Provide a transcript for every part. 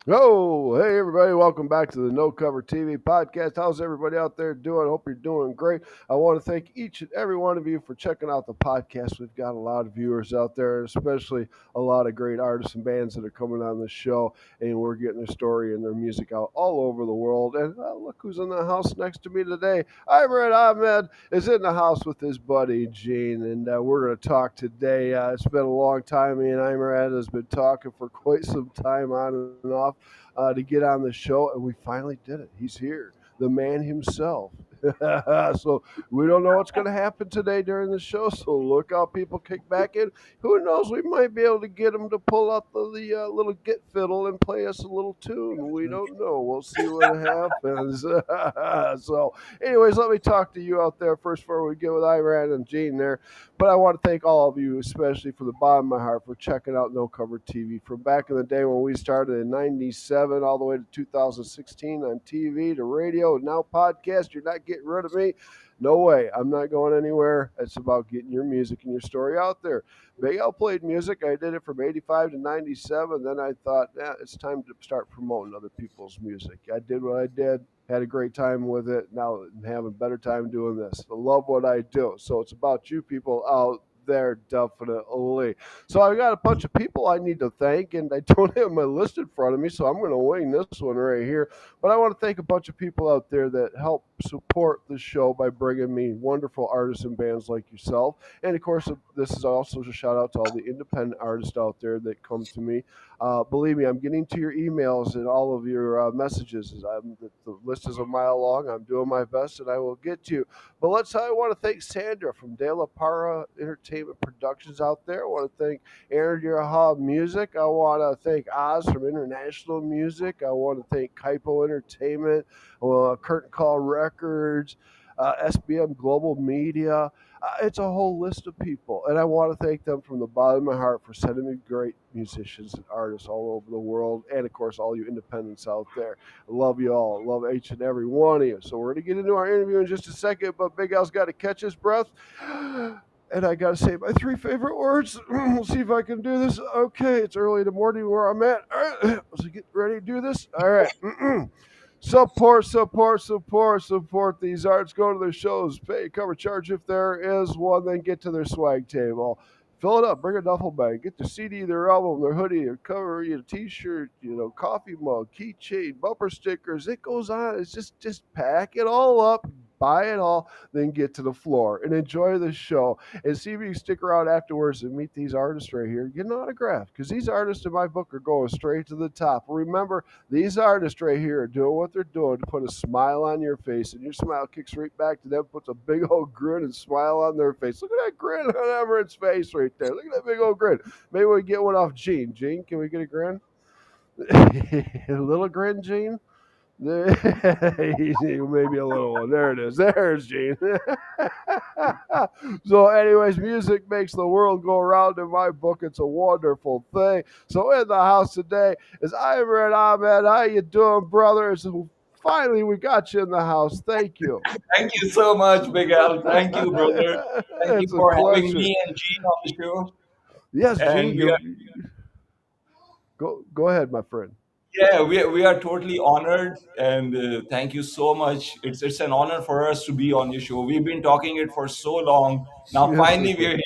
Oh, hey everybody, welcome back to the No Cover TV podcast. How's everybody out there doing? Hope you're doing great. I want to thank each and every one of you for checking out the podcast. We've got a lot of viewers out there, and especially a lot of great artists and bands that are coming on the show, and we're getting their story and their music out all over the world. And look who's in the house next to me today. Imran Ahmed is in the house with his buddy Gene, and we're going to talk today. It's been a long time. Me and Imran has been talking for quite some time on and off to get on the show, and we finally did it. He's here, the man himself. So we don't know what's going to happen today during the show. So look out, people kick back in. Who knows? We might be able to get him to pull out the little git fiddle and play us a little tune. We don't know. We'll see what happens. So, anyways, let me talk to you out there first before we get with Iran and Gene there. But I want to thank all of you, especially from the bottom of my heart, for checking out No Cover TV from back in the day when we started in '97 all the way to 2016 on TV to radio, now podcast. You're not getting rid of me. No way. I'm not going anywhere. It's about getting your music and your story out there. Big L played music. I did it from '85 to '97. Then I thought, it's time to start promoting other people's music. I did what I did, had a great time with it. Now I'm having a better time doing this. I love what I do. So it's about you people out there, definitely. So I got a bunch of people I need to thank, and I don't have my list in front of me, so I'm going to wing this one right here. But I want to thank a bunch of people out there that help support the show by bringing me wonderful artists and bands like yourself. And of course, this is also a shout out to all the independent artists out there that come to me. Believe me, I'm getting to your emails and all of your messages. The list is a mile long. I'm doing my best, and I will get to you. But I want to thank Sandra from De La Parra Entertainment Productions out there. I want to thank Aaron Duraha Music. I want to thank Oz from International Music. I want to thank Kaipo Entertainment, Curtain Call Records, SBM Global Media. It's a whole list of people, and I want to thank them from the bottom of my heart for sending me great musicians and artists all over the world, and of course, all you independents out there. I love you all. I love each and every one of you. So we're going to get into our interview in just a second, but Big Al's got to catch his breath. And I got to say my three favorite words. We'll see if I can do this. Okay, it's early in the morning where I'm at. All right, let's get ready to do this. All right. Support, support, support, support these arts. Go to their shows, pay cover charge if there is one, then get to their swag table. Fill it up, bring a duffel bag, get their CD, their album, their hoodie, their cover, t-shirt, coffee mug, keychain, bumper stickers. It goes on. It's just pack it all up, buy it all, then get to the floor and enjoy the show and see if you can stick around afterwards and meet these artists right here. Get an autograph because these artists in my book are going straight to the top. Remember, these artists right here are doing what they're doing to put a smile on your face, and your smile kicks right back to them, puts a big old grin and smile on their face. Look at that grin on Everett's face right there. Look at that big old grin. Maybe we get one off Gene. Gene, can we get a grin? A little grin, Gene? Maybe a little one. There it is. There's Gene. So, anyways, music makes the world go round. In my book, it's a wonderful thing. So, in the house today is Imran Ahmed. How you doing, brother? So finally, we got you in the house. Thank you. Thank you so much, Big Al. Thank you, brother. Thank you It's a for having pleasure. me and Gene on the show. Yes, And Gene, we are, go ahead, my friend. yeah, we are totally honored. And thank you so much. It's an honor for us to be on your show. We've been talking it for so long. Now, Yes, finally, we're here.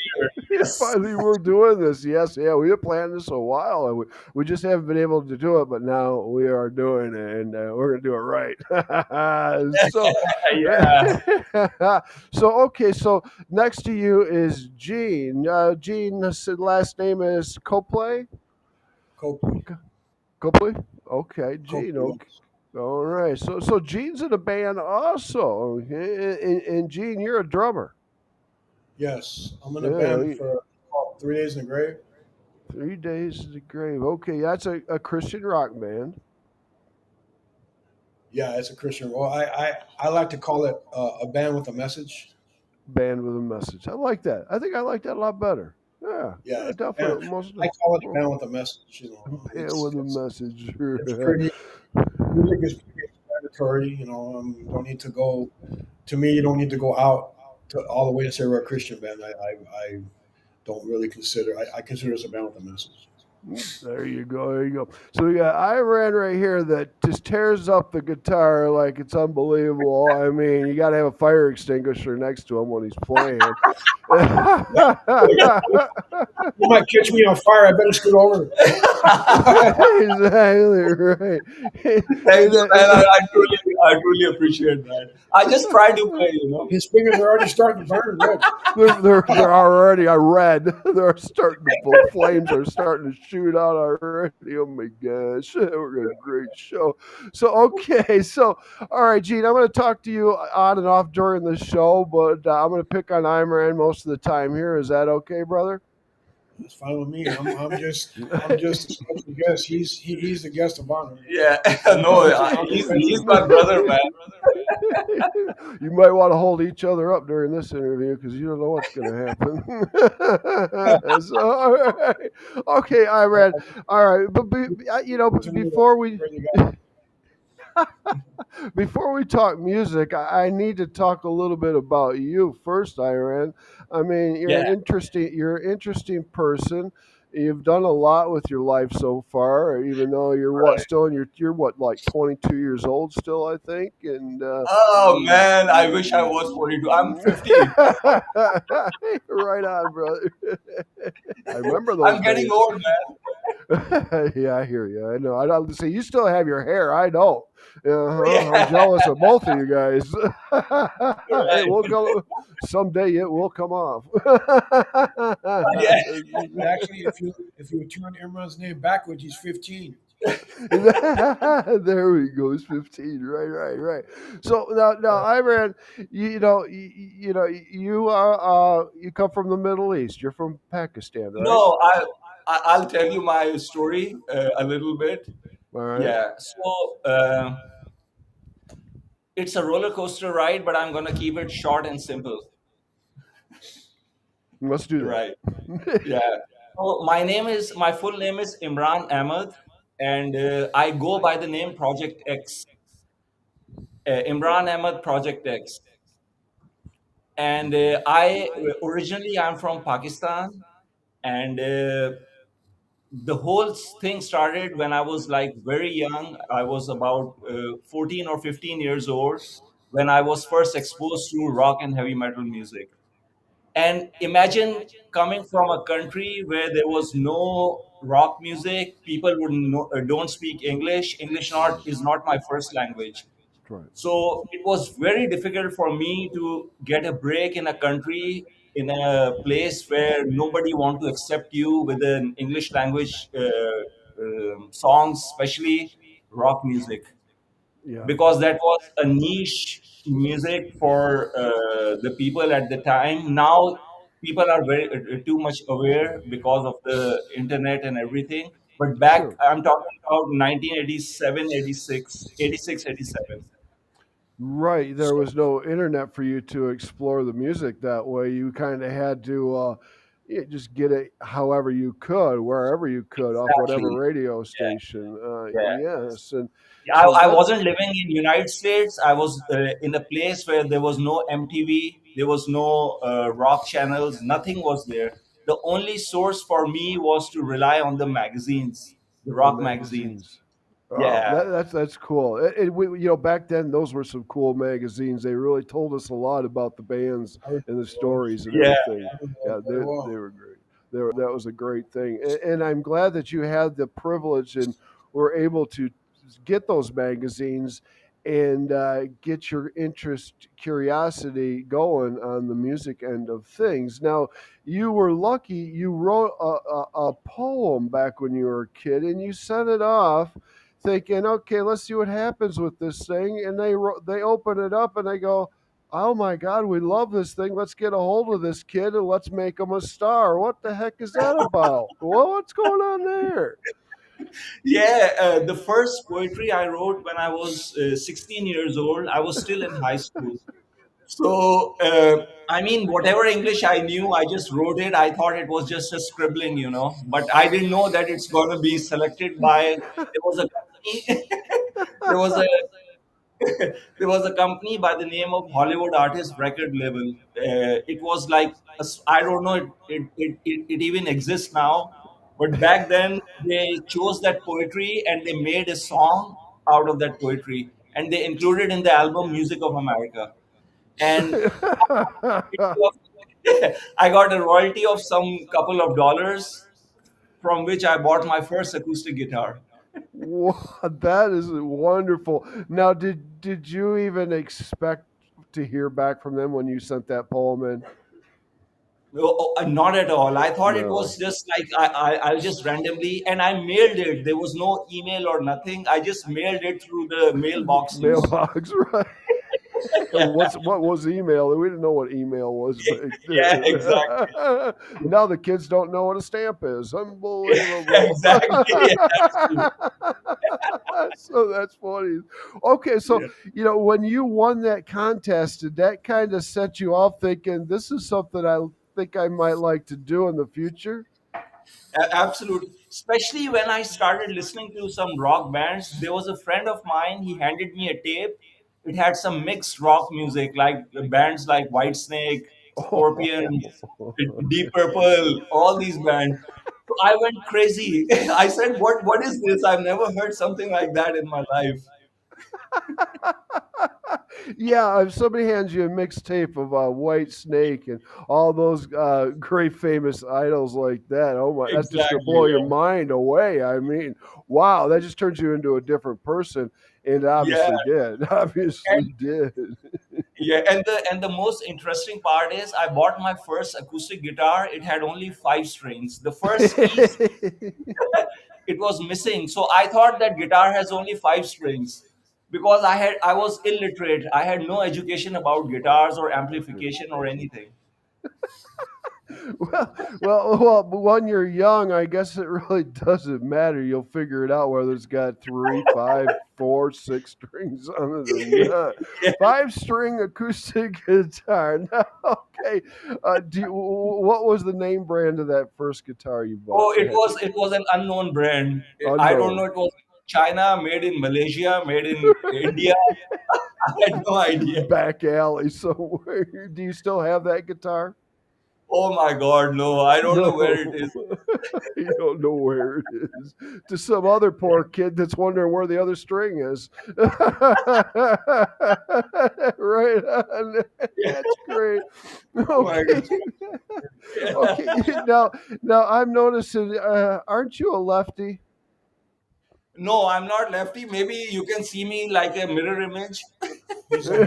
Yes. finally, we're doing this. Yes, yeah, we have planned this a while, and we just haven't been able to do it. But now we are doing it, and we're gonna do it right. So, Yeah. so okay. So next to you is Gene. Gene's last name is Copley. Copley. Copley. Okay, Gene. Copley, Okay. yes. All right. So Gene's in a band also. Okay, and Gene, you're a drummer. Yes, I'm in a band Yeah, for called 3 Days in the Grave. 3 Days to the Grave. Okay, that's a Christian rock band. Yeah, it's a Christian. Well, I like to call it a band with a message. Band with a message. I like that. I think I like that a lot lot better. Yeah, Yeah, it's a band. definitely. Most I call it a band with a message. band with a message. It's pretty. Music is pretty explanatory. Don't need to go. To me, you don't need to go out to all the way to say we're a Christian band. I don't really consider. I consider us a band with a message. There you go. There you go. So we got Iran right here that just tears up the guitar like it's unbelievable. I mean, you got to have a fire extinguisher next to him when he's playing. You might catch me on fire. I better scoot over. Exactly right. Thank And you, man. that, I truly appreciate that. I just try to play. His fingers are already starting to burn red. they're already I read they're starting the flames are starting to shoot out already. Oh my gosh, we're gonna great show. So okay, so all right, Gene, I'm gonna talk to you on and off during the show, but I'm gonna pick on Imran most of the time here. Is that okay, brother? It's fine with me. I'm just a special guest. He's the guest of honor. Yeah, no, I'm the he's special my brother, man. You might want to hold each other up during this interview because you don't know what's going to happen. So, all right. Okay, Iran. All right, but guest. before we talk music, I need to talk a little bit about you first, Iran. I mean, Yeah, you're an interesting person. You've done a lot with your life so far, even though you're what right. still in you're what like 22 years old still, I think, and Oh man, I wish I was 42. I'm 50. right on, brother. I remember those I'm getting days. old, man. Yeah, I hear you. I know. I don't see you still have your hair. I don't. Uh-huh. I'm Yeah, jealous of both of you guys. It will right. go someday. It will come off. Yeah, Actually, if you turn Imran's name backwards, he's 15. There we go. It's 15. Right, right, right. So now, Uh, Iran, you are you come from the Middle East. You're from Pakistan, right? no, I'll tell you my story a little bit. All right. Yeah, so it's a roller coaster ride, but I'm gonna keep it short and simple. Let's do Right. that. Yeah. So my full name is Imran Ahmed, and I go by the name Project X. Imran Ahmed Project X. And I originally I'm from Pakistan, and the whole thing started when I was like very young. I was about 14 or 15 years old when I was first exposed to rock and heavy metal music. And imagine coming from a country where there was no rock music, people would know, don't speak English. English not is not my first language. Right. So it was very difficult for me to get a break in a country, in a place where nobody want to accept you with an English language songs, especially rock music, Yeah. because that was a niche music for the people at the time. Now people are very too much aware because of the internet and everything. But back, Sure. I'm talking about 1987, 86, 86, 87. Right. There So was no internet for you to explore the music that way. You kind of had to just get it however you could, wherever you could, off whatever exactly, radio yeah, station. yeah. Yes. And I, so I that, wasn't living in United States. I was in a place where there was no MTV, there was no rock channels, nothing was there. The only source for me was to rely on the magazines, the the rock magazines. magazines. Oh, Yeah, that's cool. Back then those were some cool magazines. They really told us a lot about the bands I remember and the those. stories and yeah, everything. I remember Yeah, those very they well. were great. That was a great thing, and I'm glad that you had the privilege and were able to get those magazines and get your curiosity going on the music end of things. Now, you were lucky. You wrote a poem back when you were a kid, and you sent it off thinking, okay, let's see what happens with this thing. And they open it up and they go, oh my God, we love this thing. Let's get a hold of this kid and let's make him a star. What the heck is that about? Well, what's going on there? yeah. The first poetry I wrote when I was 16 years old, I was still in high school. So, I mean, whatever English I knew, I just wrote it. I thought it was just a scribbling. But I didn't know that it's going to be selected by. There was a company. there was a there was a company by the name of Hollywood Artist Record Label. It was like I don't know it even exists now. But back then, they chose that poetry and they made a song out of that poetry, and they included in the album Music of America. And I got a royalty of some couple of dollars, from which I bought my first acoustic guitar. Wow, that is wonderful. Now, did you even expect to hear back from them when you sent that poem in? Not at all. I thought it No. was just like I just randomly, and I mailed it. There was no email or nothing. I just mailed it through the mailbox, you know. Mailbox, right? Yeah, What was email? We didn't know what email was back yeah, then. exactly. Now the kids don't know what a stamp is. Unbelievable. Exactly. Yeah, that's true. So that's funny. Okay, so Yeah. when you won that contest, did that kind of set you off thinking this is something I think I might like to do in the future? Absolutely. Especially when I started listening to some rock bands, there was a friend of mine. He handed me a tape. It had some mixed rock music, like bands like Whitesnake, Scorpions, Deep Purple, all these bands. So I went crazy. I said, "What is this? I've never heard something like that in my life." Yeah, if somebody hands you a mixtape of White Snake and all those great famous idols like that, oh my, that's just gonna Exactly. blow your mind away. I mean, wow, that just turns you into a different person, and it Yeah. obviously did. Obviously did. Yeah, and the most interesting part is I bought my first acoustic guitar. It had only 5 strings. The first keys, it was missing. So I thought that guitar has only 5 strings because I was illiterate. I had no education about guitars or amplification or anything. But when you're young, I guess it really doesn't matter. You'll figure it out whether it's got three, five, four, 6 strings on it or not. Yeah. 5 string acoustic guitar. Now, okay. What was the name brand of that first guitar you bought? Oh, it was an unknown brand. I don't know. Unknown. It was China, made in Malaysia, made in India. I had no idea. Back alley somewhere. Do you still have that guitar? Oh my God, no! I don't know where it No, is. you don't know where it is. To some other poor kid that's wondering where the other string is. Right on. That's great. Oh my Okay. God. Okay. Now I'm noticing. Aren't you a lefty? No, I'm not lefty. Maybe you can see me like a mirror image. He's a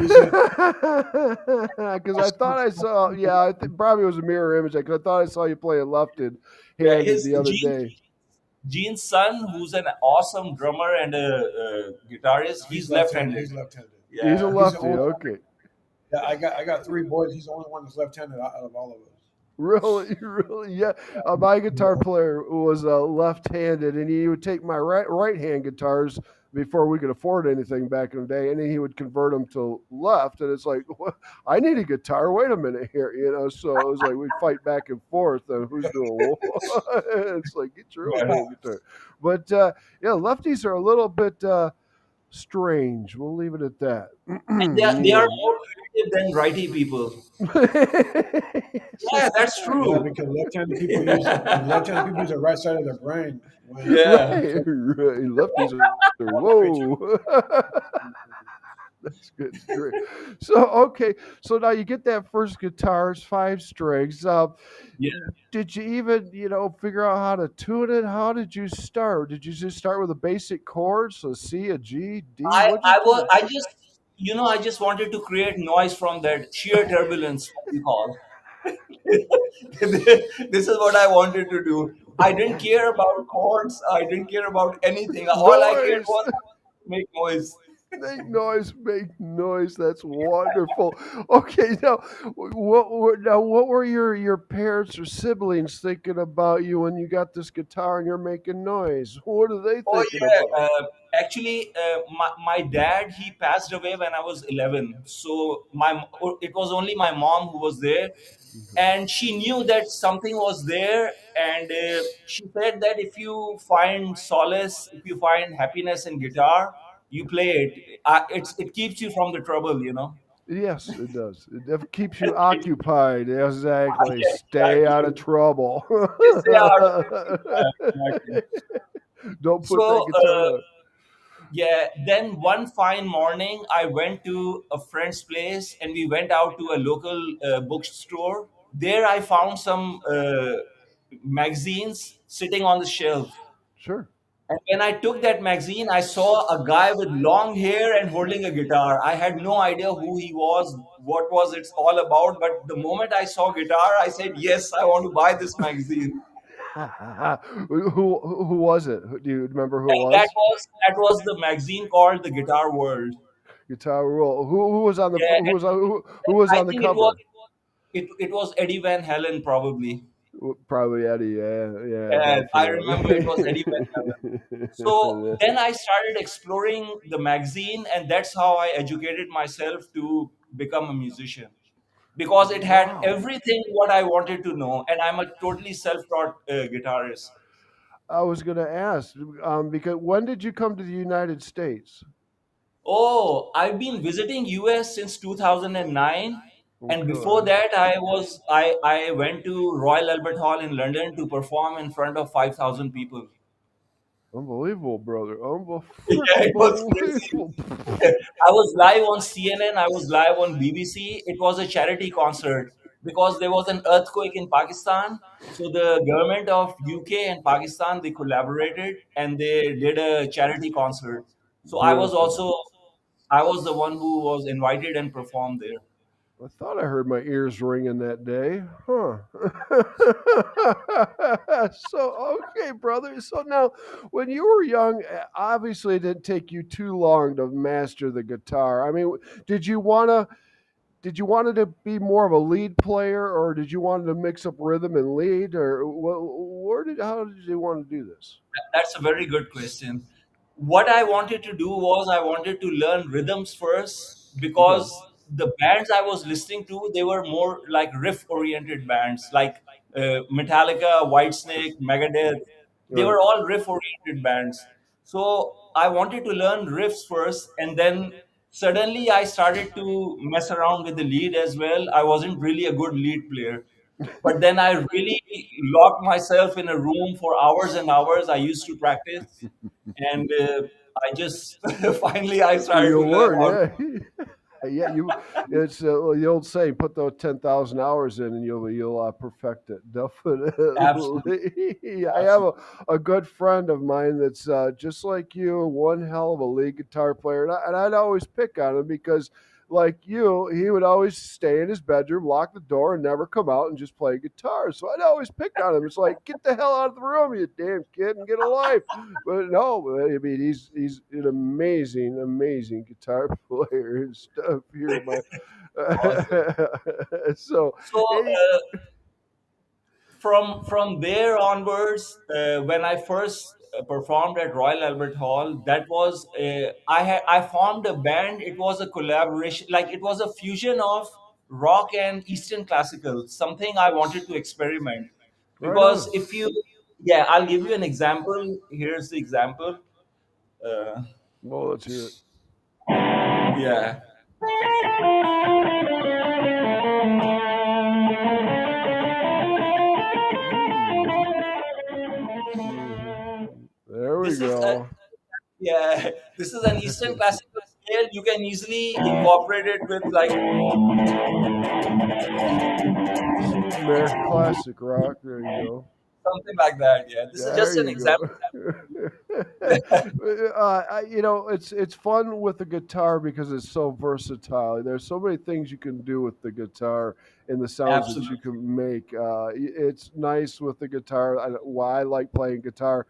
Because I thought I saw. Yeah, probably was a mirror image. Because I thought I saw you playing Yeah, left-handed his the other Gene, day. Gene's son, who's an awesome drummer and a guitarist, he's he's left-handed. left-handed. He's left-handed. He's a Yeah. He's the lefty. only one. Okay. Yeah, I got three boys. He's the only one that's left-handed out of all of us. Really, really, yeah. My guitar player was left-handed, and he would take my right-hand guitars before we could afford anything back in the day, and then he would convert them to left. And it's like, what? I need a guitar. Wait a minute here, So it was like we'd fight back and forth on who's doing what. It's like get your own Yeah. damn guitar. But yeah, lefties are a little bit strange. We'll leave it at that. And they are Yeah. more creative than righty people. So Yeah, that's Yeah, true. because left-handed people use the right side of their brain when Yeah. right, right. Lefties are concentrate too. whoa. That's good. Great. So okay, so now you get that first guitar, it's 5 strings. Yeah. Did you even figure out how to tune it? How did you start? Did you just start with a basic chord, so C, a G, D? I What'd you I was do? I just I just wanted to create noise from that sheer turbulence, what we call. This is what I wanted to do. I didn't care about chords. I didn't care about anything. All I cared Noise. was make noise. Make noise, make noise. That's wonderful. Okay, now what were your parents or siblings thinking about you when you got this guitar and you're making noise? What are they Oh thinking yeah. about? Actually, my dad, he passed away when I was 11. So it was only my mom who was there, Mhm. and she knew that something was there, and she said that if you find solace, if you find happiness in guitar, you play it. It keeps you from the trouble. Yes, it does. Keeps you occupied. Exactly. Yes, Stay out of exactly. trouble. Yes, they are. Exactly. Don't put that So, guitar down. yeah, then one fine morning, I went to a friend's place and we went out to a local bookstore. There, I found some magazines sitting on the shelf. Sure. And when I took that magazine, I saw a guy with long hair and holding a guitar. I had no idea who he was, what was it all about. But the moment I saw guitar, I said, "Yes, I want to buy this magazine." Who was it? Do you remember who it And that was? was that was the magazine called the Guitar World. Guitar Roll. Who was on the Yeah, who was I on the think it was cover? it was Eddie Van Halen probably. Probably Eddie. Yeah, yeah, And I remember it was Eddie Van Halen. So definitely. then I started exploring the magazine, and that's how I educated myself to become a musician because it had Wow. everything what I wanted to know, and I'm a totally self-taught guitarist. I was going to ask because when did you come to the United States? Oh, I've been visiting US since 2009, and before Okay. that I went to Royal Albert Hall in London to perform in front of 5,000 people. Unbelievable, brother. Yeah, Freaking it was crazy. believable. I was live on CNN, I was live on BBC. It was a charity concert because there was an earthquake in Pakistan. So the government of UK and Pakistan they collaborated and they did a charity concert. So Beautiful. I was the one who was invited and performed there. I thought I heard my ears ringing that day. Huh. So, okay, brother. So now, when you were young, obviously it didn't take you too long to master the guitar. I mean, did you want to did you want it to be more of a lead player, or did you want to mix up rhythm and lead, or where did how did you want to do this? That's a very good question. What I wanted to do was I wanted to learn rhythms first Okay. because the bands I was listening to they were more like riff oriented bands like Metallica, Whitesnake, Megadeth. They All were all riff oriented bands. So I wanted to learn riffs first, and then suddenly I started to mess around with the lead as well. I wasn't really a good lead player, but then I really locked myself in a room for hours and hours. I used to practice, and I just finally I right. started to You'll learn learn, how to. yeah. Yeah, you. It's the old saying: put those 10,000 hours in, and you'll perfect it. Absolutely, Definitely. Yeah, I have absolutely. a good friend of mine that's just like you, one hell of a lead guitar player, and I'd always pick on him because. Like you, he would always stay in his bedroom, lock the door, and never come out and just play guitar. So I'd always pick on him. It's like, get the hell out of the room, you damn kid, and get a life. But no, I mean he's an amazing, amazing guitar player and stuff here. My Awesome. so So any from there onwards, when I first performed at Royal Albert Hall, that was I formed a band. It was a collaboration, like it was a fusion of rock and Eastern classical. Something I wanted to experiment right because on. if you, yeah, I'll give you an example. Here's the example. Uh, Well, let's hear it. yeah. Mm. Mhm. There we This is a go. yeah. This is an Eastern classical scale. You can easily incorporate it with like American classic rock. There you go. something like that. Yeah, this is There just an you go. example. It's fun with the guitar because it's so versatile. There's so many things you can do with the guitar and the sounds that you Absolutely. can make. It's nice with the guitar. Why I like playing guitar,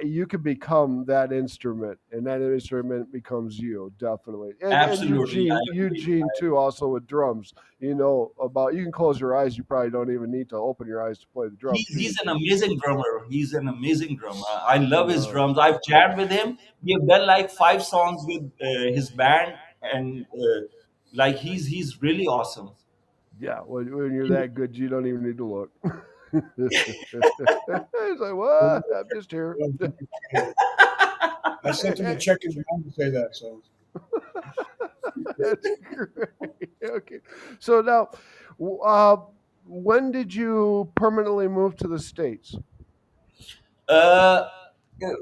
you can become that instrument, and that instrument becomes you, definitely. And Absolutely. I agree. Eugene too, also with drums. You know about you can close your eyes. You probably don't even need to open your eyes to play the drums, do you, He's an kid? amazing drummer. He's an amazing drummer. I love his No. drums. I've jammed with him. We have done like 5 songs with his band, and like he's really awesome. Yeah, when you're that good, you don't even need to look. It's like, what? I'm just here. I sent him a check in the mail to say that. So That's great. Okay. So now, w- uh, when did you permanently move to the States? Uh,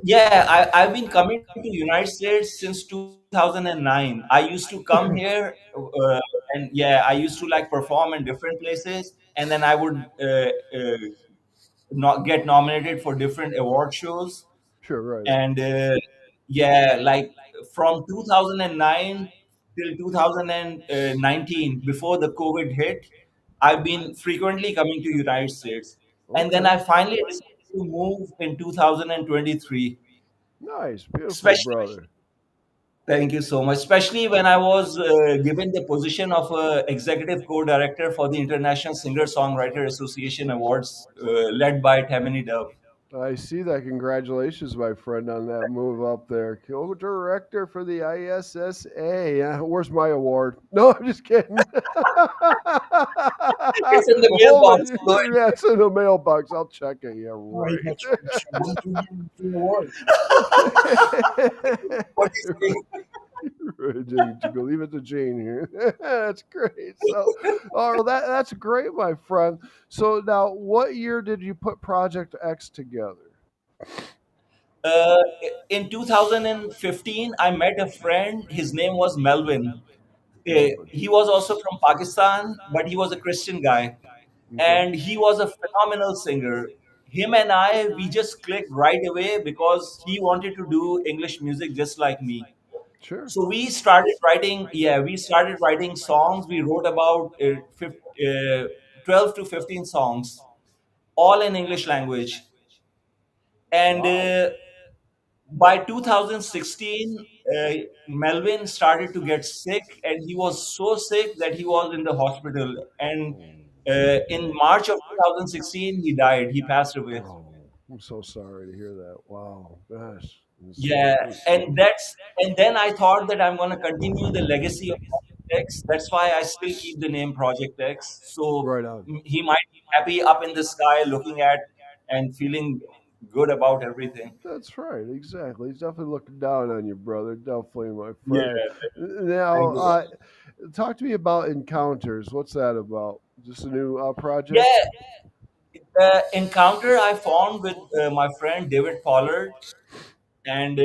yeah, I've been coming to United States since 2009. I used to come here, and yeah, I used to like perform in different places, and then I would not get nominated for different award shows. Sure, right. And yeah, like from 2009 till 2019, before the COVID hit, I've been frequently coming to United States, and then Okay. I finally decided to move in 2023. Nice. Beautiful, Especially, brother. thank you so much. Especially when I was given the position of executive co-director for the International Singer-Songwriter Association Awards, led by Tammany Dove. I see that. Congratulations, my friend, on that move up there. Co-director for the ISSA. Where's my award? No, I'm just kidding. It's in the Hold mailbox. on. Go Yeah, it's in the mailbox. I'll check it. Yeah, Oh, he right. got you. Just do the award. What do you say? Leave it to Jane here. That's great. So, oh, that's great, my friend. So now, what year did you put Project X together? Uh, in 2015, I met a friend. His name was Melvin. Melvin. He was also from Pakistan, but he was a Christian guy. Okay. And he was a phenomenal singer. Him and I, we just clicked right away because he wanted to do English music just like me. Sure. So we started writing, yeah, we started writing songs. We wrote about 12 to 15 songs, all in English language. And Wow. by 2016, Melvin started to get sick, and he was so sick that he was in the hospital. And Oh, in March of 2016, he died. He passed away. oh, I'm so sorry to hear that. Wow. Gosh. Yeah, and then I thought that I'm going to continue the legacy of Project X. That's why I still keep the name Project X. So Right on. he might be happy up in the sky, looking at and feeling good about everything. That's right. Exactly. He's definitely looking down on you, brother. Definitely, my Yeah, friend. Now, thank you. talk to me about Encounters. What's that about? Just a new project? Yeah, encounter I formed with my friend David Pollard, and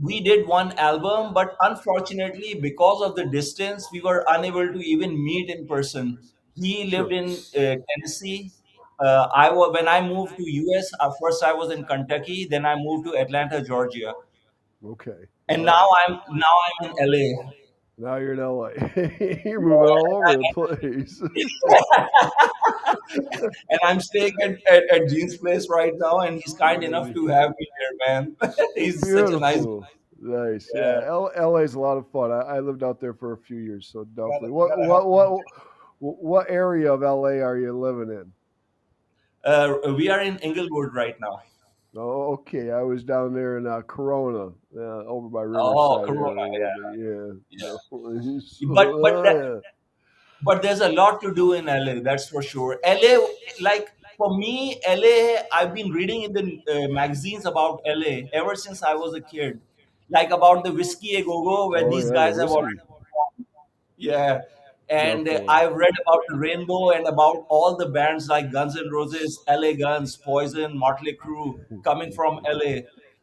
we did one album, but unfortunately, because of the distance, we were unable to even meet in person. He lived Sure. in Tennessee. When I moved to US. First I was in Kentucky, then I moved to Atlanta, Georgia, Okay. and Wow. now I'm in LA. Now you're in LA. You're moving all over the place. And I'm staying at Gene's place right now, and he's kind enough to have me here, man. He's such a nice Beautiful. Nice. Yeah. guy. LA is a lot of fun. I lived out there for a few years, so definitely. You gotta help him. What area of LA are you living in? We are in Inglewood right now. Oh, okay. I was down there in Corona, over by Oh, Riverside Corona, area a little bit. yeah, Yeah, definitely. So, yeah. yeah. But there's a lot to do in LA. That's for sure. LA, like for me, LA. I've been reading in the magazines about LA ever since I was a kid, like about the whiskey a go go, where Oh these yeah, the guys have already. whiskey, Yeah. And definitely. I've read about the Rainbow and about all the bands like Guns N' Roses, LA Guns, Poison, Motley Crue coming from LA.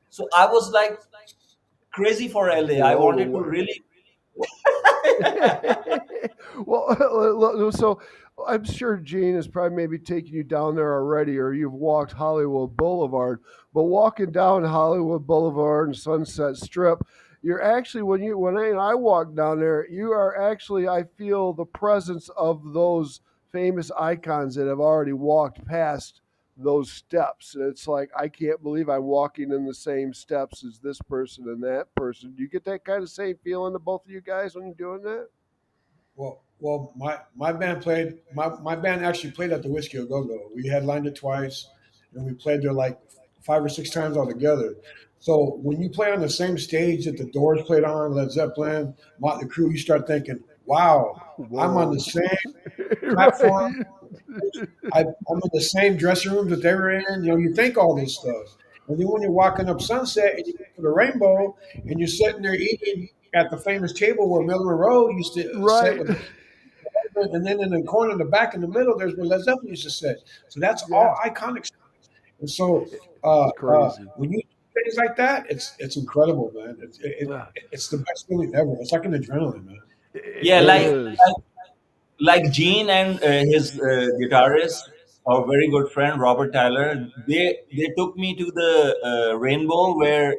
So I was like crazy for LA. Get I all the wanted to way. really. Well, so I'm sure Gene is probably maybe taking you down there already, or you've walked Hollywood Boulevard. But walking down Hollywood Boulevard and Sunset Strip, you're actually when I walk down there, you are actually I feel the presence of those famous icons that have already walked past those steps. And it's like I can't believe I'm walking in the same steps as this person and that person. Do you get that kind of same feeling to both of you guys when you're doing that? Well, my band played. My band actually played at the Whiskey A Go Go. We headlined it twice, and we played there like 5 or 6 times altogether. So when you play on the same stage that the Doors played on, Led Zeppelin, Motley Crue, you start thinking, "Wow, I'm on the Whoa. same platform. Right. I'm in the same dressing rooms that they were in." You know, you think all this stuff. And then when you're walking up Sunset and you get to the Rainbow and you're sitting there eating at the famous table where Miller Monroe used to sit Right. with, and then in the corner in the back in the middle, there's where Led Zeppelin used to sit. So that's Yeah. all iconic stuff. And so It's crazy. when you do things like that, it's incredible, man. Yeah. It's the best feeling ever. It's like an adrenaline, man. Yeah, It is. like Gene and his guitarist, our very good friend Robert Tyler. They took me to the Rainbow where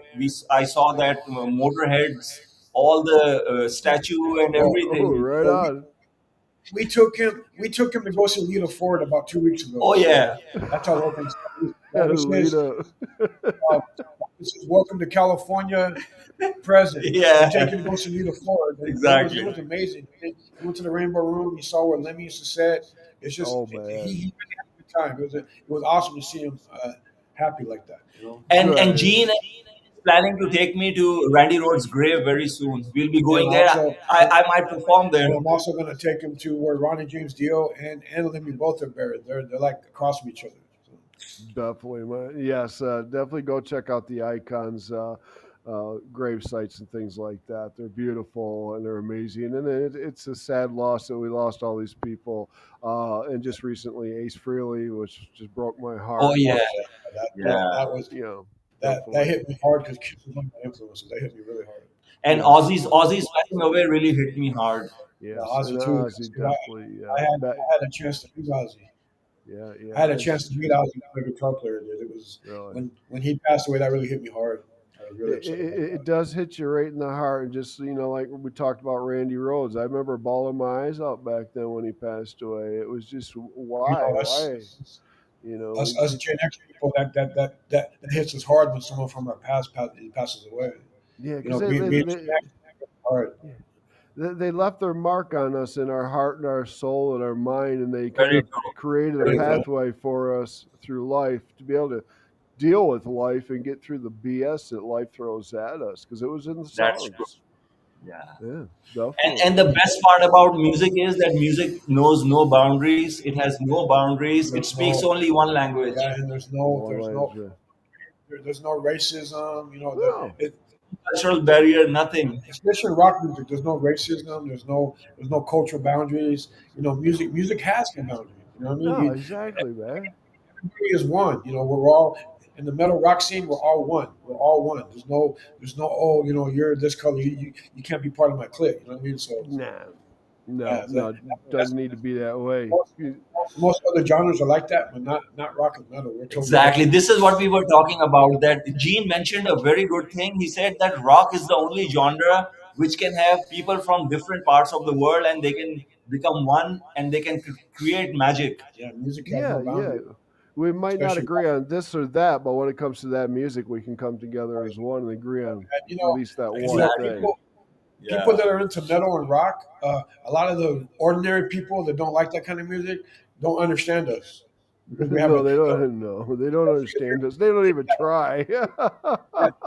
I saw that Motorhead's all the statue and Well, Oh, everything. right well, on. we took him to go see Lita Ford about 2 weeks ago. Oh So yeah, that's how the whole thing started. Lita. Uh, this is Welcome to California present. We're yeah, taking to go see Lita Ford, and it exactly. was amazing. He went to the Rainbow Room. He saw where Lemmy used to sit. It's just Oh man. he really had a good time. It was awesome to see him happy like that. You know. And Good. Gene is planning to take me to Randy Rhodes' grave very soon. We'll be And going there. also, I might perform there. and I'm also going to take him to where Ronnie James Dio and Lemmy both are buried. They're like across from each other. So, Definitely, man. Yes, definitely go check out the icons, grave sites and things like that. They're beautiful and they're amazing. And it's a sad loss that we lost all these people. And just recently, Ace Frehley, which just broke my Oh heart. yeah, that yeah. was You know, that definitely. hit me hard because Kiss was one of my influences. That hit me really hard. And Yes, Ozzy's passing away really hit me hard. Yeah, yes, and Ozzy too. Ozzy 'Cause definitely. I had a chance to meet Ozzy. Yeah, I yeah. had a chance It's to meet Ozzy, the guitar player did. It was really. when he passed away. That really hit me hard. I was really It, upset about it, that. it does hit you right in the heart, and just like we talked about Randy Rhodes. I remember bawling my eyes out back then when he passed away. It was just You why, know, why, we us Gen X people, that hits us hard when someone from our past passes away. yeah, You because know, they, being they, being they, Gen X is hard. yeah, they left their mark on us in our heart and our soul and our mind, and they kind Very of true. created a Very true. pathway for us through life to be able to deal with life and get through the BS that life throws at us. Because it was in the That's true. songs. Yeah. Yeah, And definitely. the best part about music is that music knows no boundaries. It has no boundaries. It There's speaks no only one language. yeah, and One language. there's no racism. You know, No, Cultural barrier, nothing. especially in rock music, there's no racism. There's no cultural boundaries. You know, music has no boundaries. You know what I mean? no, exactly, man. Everybody is one. You know, we're all in the metal rock scene. We're all one. We're all one. There's no oh, you know, you're this color. You can't be part of my clique. You know what I mean? So Nah, no, yeah, no, that's doesn't need to be that way. most, most other genres are like that, but not rock and metal. We're totally Exactly. different. This is what we were talking about. That Gene mentioned a very good thing. He said that rock is the only genre which can have people from different parts of the world and they can become one and they can create magic. Yeah, music has no Yeah, yeah. boundaries, We might not especially agree rock. on this or that, but when it comes to that music, we can come together as one and agree on And at least that one Exactly. thing. people Yeah. that are into metal and rock, a lot of the ordinary people that don't like that kind of music don't understand us because we have No, a they don't. No, they don't understand us. They don't even try. yeah,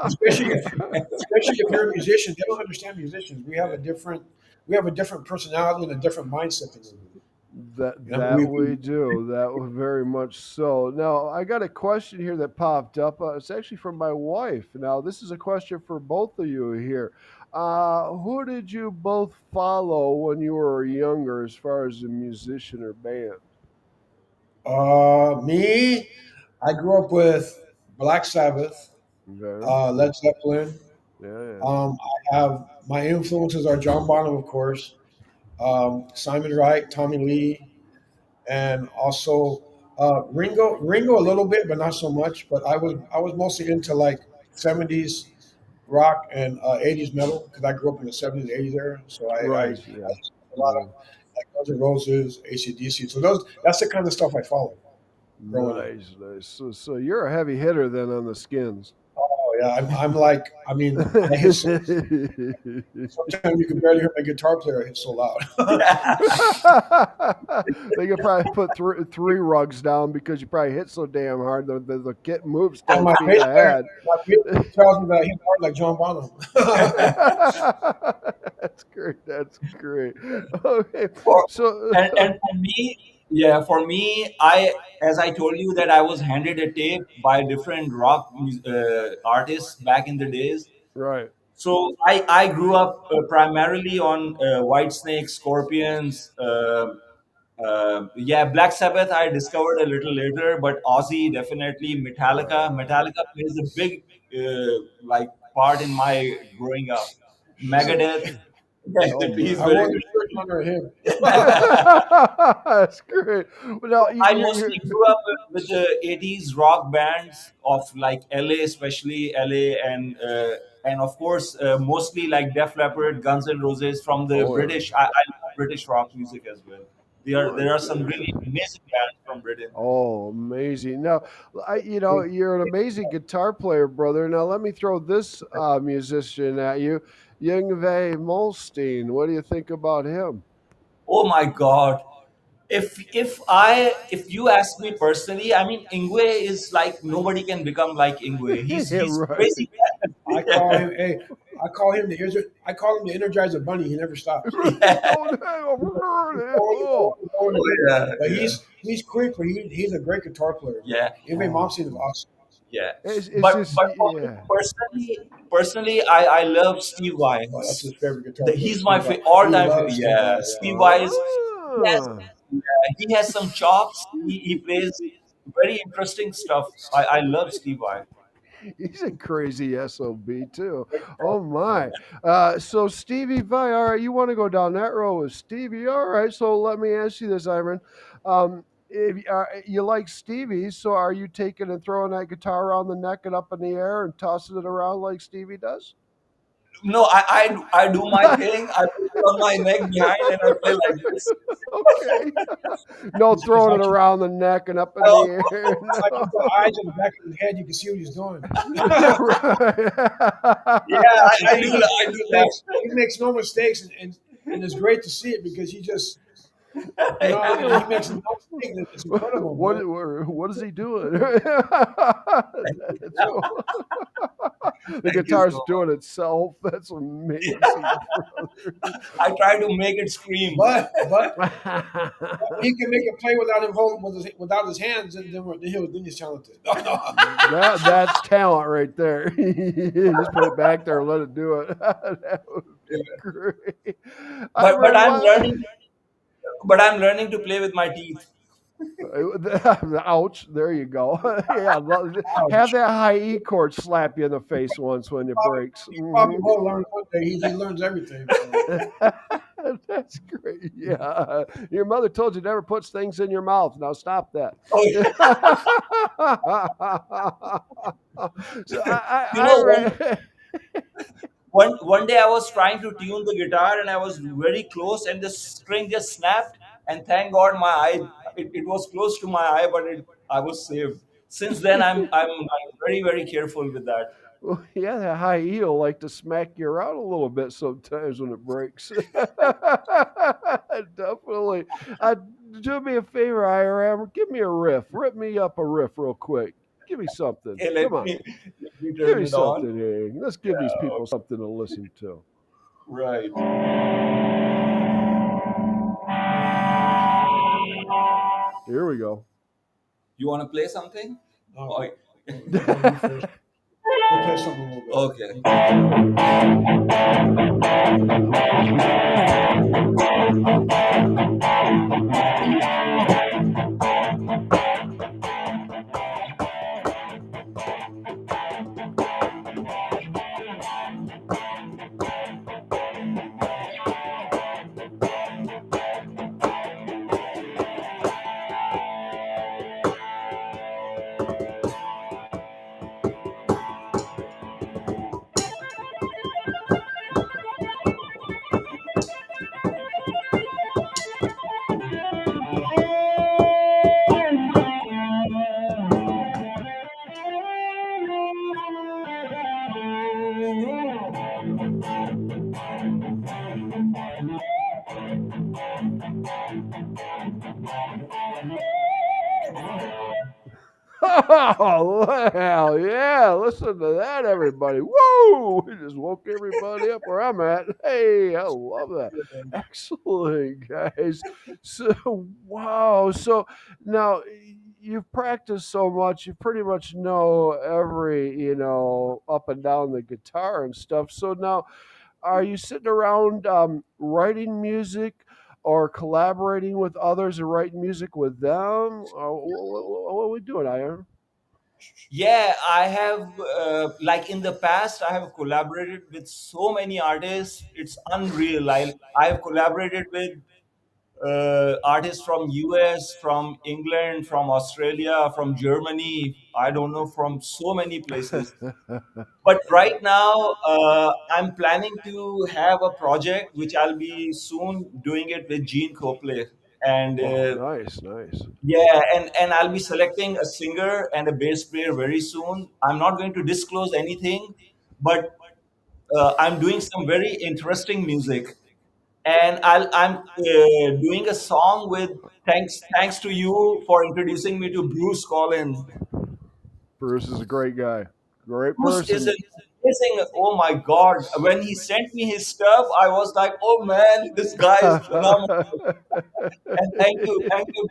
especially if you're a musician, they don't understand musicians. We have a different personality and a different mindset than they do. That I mean, that we do. That was very much so. Now I got a question here that popped up. It's actually from my wife. Now this is a question for both of you here. Who did you both follow when you were younger, as far as a musician or band? me, I grew up with Black Sabbath, Okay. Led Zeppelin. Yeah, yeah. I have my influences are John Bonham, of course, Simon Wright, Tommy Lee, and also Ringo a little bit, but not so much. But I was mostly into like '70s rock and '80s metal because I grew up in the '70s, '80s era. So I Right. Yeah. listened to a lot Yeah. of like Guns N' Roses, AC/DC. So that's the kind of stuff I followed growing up. Nice, nice. So you're a heavy hitter then on the skins. Oh yeah, I'm like I mean I hit so sometimes you can barely hear my guitar player. I hit so loud. Yeah. They could probably put three rugs down because you probably hit so damn hard the kit moves And 10 feet ahead. my bass player tells me that I hit hard like John Bonham. That's great. That's great. Okay. For, So, and for me, Yeah, for me, as I told you that I was handed a tape by different artists back in the days. Right. So I grew up primarily on Whitesnake, Scorpions. Yeah, Black Sabbath I discovered a little later, but Ozzy definitely, Right. Metallica plays a big like part in my growing up. Megadeth, Oh he's I man. very wore the good. shirt under him. That's great. Well, now I mostly grew up with the 80s rock bands of like LA, especially LA, and of course, mostly like Def Leppard, Guns N' Roses from the oh yeah. British. I love British rock music as well. Well, There are some good. really amazing bands from Britain. Oh, amazing. Now, you're an amazing guitar player, brother. Now, let me throw this musician at you. Yngwie Malmsteen. What do you think about him? Oh my God. If you ask me personally, I mean Ingwe is like nobody can become like Ingwe. Yeah, He's right. crazy. I call him, hey, I call him the Energizer Bunny. He never stops. Yeah. Oh, no. Going, Oh, going, going. Yeah, But yeah, he's quick, but he's a great guitar player, man. yeah. Even oh. Momsen is awesome. Yeah, It's just, but for me yeah. personally, I love Steve Vai. Oh, that's his favorite guitar player, He's my Steve Vai. He all-time loves Steve Vai. yeah. Yeah. Steve Vai is Ah. he has some chops. He plays very interesting stuff. I love Steve Vai. He's a crazy SOB too. Great guitar Oh player. my. So Stevie Vai, all right, you want to go down that road with Stevie. All right. So let me ask you this, Ivan. If you like Stevie, so are you taking and throwing that guitar around the neck and up in the air and tossing it around like Stevie does? No, I do my thing. I put it on my neck behind and I play like this. Okay. No It's throwing it like you, around the neck and up in Oh, the air. it's like you put No. eyes in the back of his head. You can see what he's doing. Yeah, yeah, right. And I do that. he makes no mistakes, and it's great to see it because he just Yeah. he makes no mistakes. It's incredible, man. What is he doing? That's Yeah. cool. The Thank you guitar's so doing itself. That's amazing, much. I try to make it scream. But brother. he can make a play without him holding without his hands, and then he's talented. No, no. That's talent right there. Just put it back there and let it do it. That would be great. I But ran I'm what? learning. But I'm learning to play with my teeth. Ouch! There you go. Yeah, have Ouch. that high E chord slap you in the face once when it breaks. He probably Hmm. will learn one day. He learns everything. So That's great. Yeah, your mother told you never puts things in your mouth. Now stop that. Oh, yeah. So You I know, read. one day I was trying to tune the guitar and I was very close and the string just snapped. And thank God my eye it was close to my eye, but I was saved. Since then, I'm very careful with that. Well, yeah, that high E will like to smack you around a little bit sometimes when it breaks. Definitely. Uh, do me a favor, IRM. Give me a riff. Rip me up a riff real quick. Give me something. Okay, Come on. let me Give turn me it on. something here. Let's give these people something to listen to. Right. Here we go. You want to play something? no, Oh, no, you first. We'll play something a little bit. okay. Oh, well, yeah. Listen to that, everybody. Whoa! We just woke everybody up where I'm at. Hey, I love that. Excellent, guys. So, wow. So now you've practiced so much, you pretty much know every, up and down the guitar and stuff. So now, are you sitting around writing music or collaborating with others and writing music with them? What are we doing, Iron? Yeah, I have, like in the past, I have collaborated with so many artists. It's unreal. I have collaborated with artists from US, from England, from Australia, from Germany. I don't know, from so many places. But right now, I'm planning to have a project which I'll be soon doing it with Gene Copley. And Oh, nice, nice. yeah, and I'll be selecting a singer and a bass player very soon. I'm not going to disclose anything, but I'm doing some very interesting music, and I'm doing a song with thanks to you for introducing me to Bruce Collins. Bruce is a great guy, great Bruce is person. an amazing. Oh my God! When he sent me his stuff, I was like, "Oh man, this guy is phenomenal." And thank you,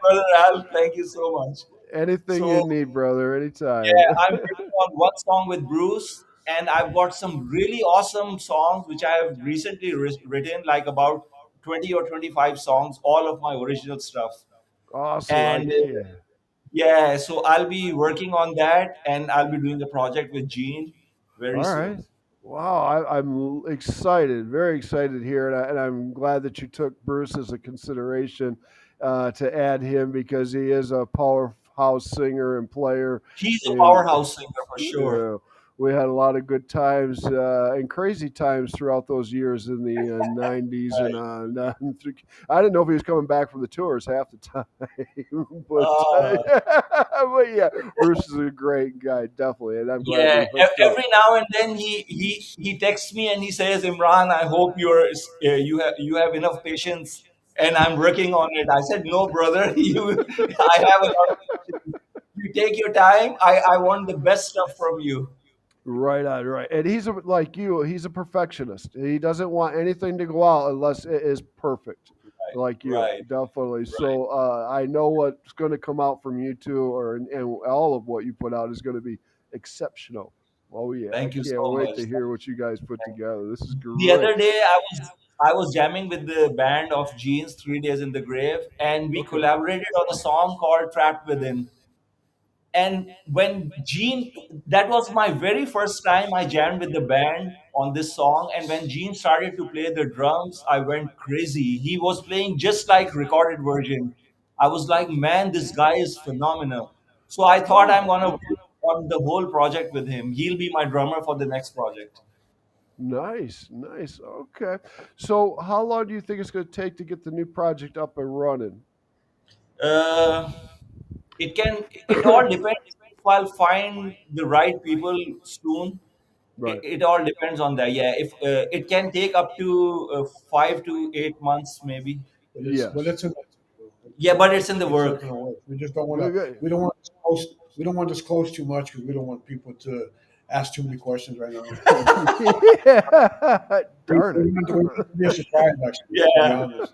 brother Al. Thank you so much. Anything you So need, brother, anytime. yeah, I'm working on one song with Bruce, and I've got some really awesome songs which I have recently written, like about 20 or 25 songs, all of my original stuff. Awesome. I And can't. yeah, so I'll be working on that, and I'll be doing the project with Gene very All soon. right. Wow, I'm excited, very excited here, and I'm glad that you took Bruce as a consideration to add him because he is a powerhouse singer and player, He's a and powerhouse singer for sure. we had a lot of good times and crazy times throughout those years in the '90s, and Right. I didn't know if he was coming back from the tours half the time, but Uh, but yeah, Bruce is a great guy, definitely, and I'm glad yeah, we hooked up. every now and then he texts me and he says, "Imran, I hope you have enough patience." And I'm working on it. I said, "No, brother, I have a lot of patience. You take your time. I want the best stuff from you." Right on, right. And he's like you. He's a perfectionist. He doesn't want anything to go out unless it is perfect, Right, like you, right, definitely. right. So I know what's going to come out from you two, and all of what you put out is going to be exceptional. Oh yeah, I Thank you so can't wait much. to hear what you guys put together. This is The great. other day, I was jamming with the band of Jeans, 3 Days in the Grave, and we Okay. collaborated on a song called "Trapped Within." And when Gene, that was my very first time I jammed with the band on this song. And when Gene started to play the drums, I went crazy. He was playing just like recorded version. I was like, man, this guy is phenomenal. So I thought I'm Wow. gonna work on the whole project with him. He'll be my drummer for the next project. Nice, nice. Okay. So how long do you think it's going to take to get the new project up and running? Uh, it all depends if I'll find the right people soon. it, Right. it all depends on that. Yeah, if it can take up to 5 to 8 months maybe. Yes. It's in Yeah, but it's in the it's work. in the works. We just don't want to. Okay. We don't want to disclose too much because we don't want people to ask too many questions right now. Yeah. Darn We want it to be a surprise, actually. To be Yeah, honest,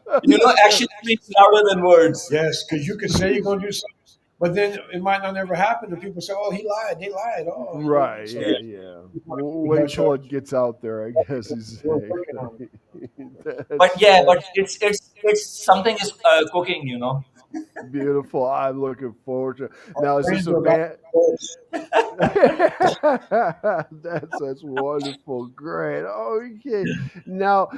action speaks louder than words. yes, because you could say you're going to do something, but then it might not ever happen, and people say, "Oh, he lied. They lied." Oh, Right. so Yeah, Yeah. Yeah. we want to We'll keep it wait hush till hush. it gets out there, I guess. Is We're working on it. but that's yeah, but that's it's something is cooking. beautiful. I'm looking forward to it. Our Now, is this brains a are about band? to close. That's wonderful. Great. Okay. Now,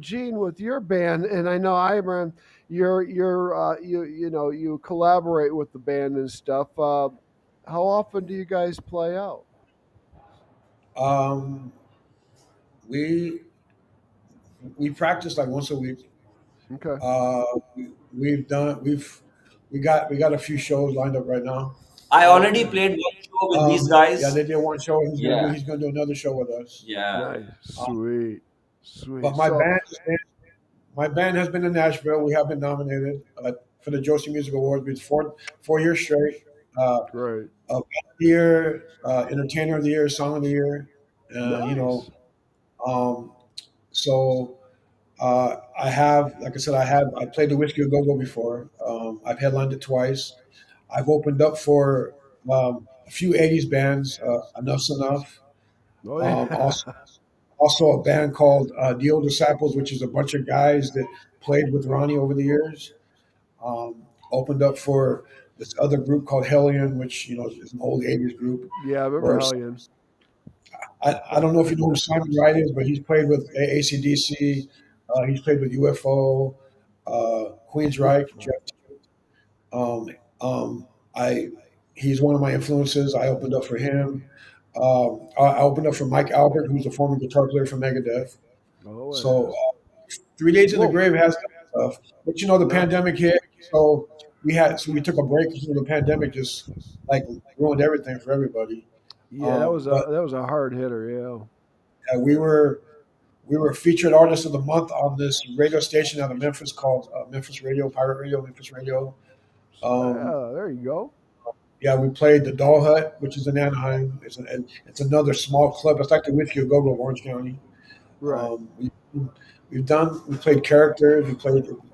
Gene, with your band, and I know Imran, you collaborate with the band and stuff. How often do you guys play out? Um, we we practice like once a week. Okay. Uh, we've done we got a few shows lined up right now. I already Okay. played one show with these Yeah, guys. they did one show. Yeah, He's gonna do another show with us. yeah. Nice. Uh, Sweet. Sweet. but So, my band has been in Nashville. We have been nominated for the Josie Music Awards. It's 4 years straight. uh, Great. Band of the Year, Entertainer of the Year, Song of the Year. You know, Nice. um, so I have, like I said, I played the Whiskey a Go Go before. I've headlined it twice. I've opened up for a few '80s bands, Enough's Enough. Oh yeah. Also, also a band called The Old Disciples, which is a bunch of guys that played with Ronnie over the years. Opened up for this other group called Hellion, which is an old '80s group. Yeah, I remember Where Hellion. I don't know if you know who Simon Wright is, but he's played with AC/DC. He's played with UFO, Queensryche, Jeff. Um, I He's one of my influences. I opened up for him. I opened up for Mike Albert, who's a former guitar player for Megadeth. Oh So yeah. 3 Days in the Well, Grave has that stuff, but the no. pandemic hit, so we took a break because the pandemic just like ruined everything for everybody. Yeah, But that was a hard hitter. Yeah. we were featured artist of the month on this radio station out of Memphis called Memphis Radio, Pirate Radio, Memphis Radio. Um, Yeah, there you go. yeah, we played the Doll Hut, which is in Anaheim. It's another small club. It's like the Whiskey a Go Go of Orange County. Right. We played characters.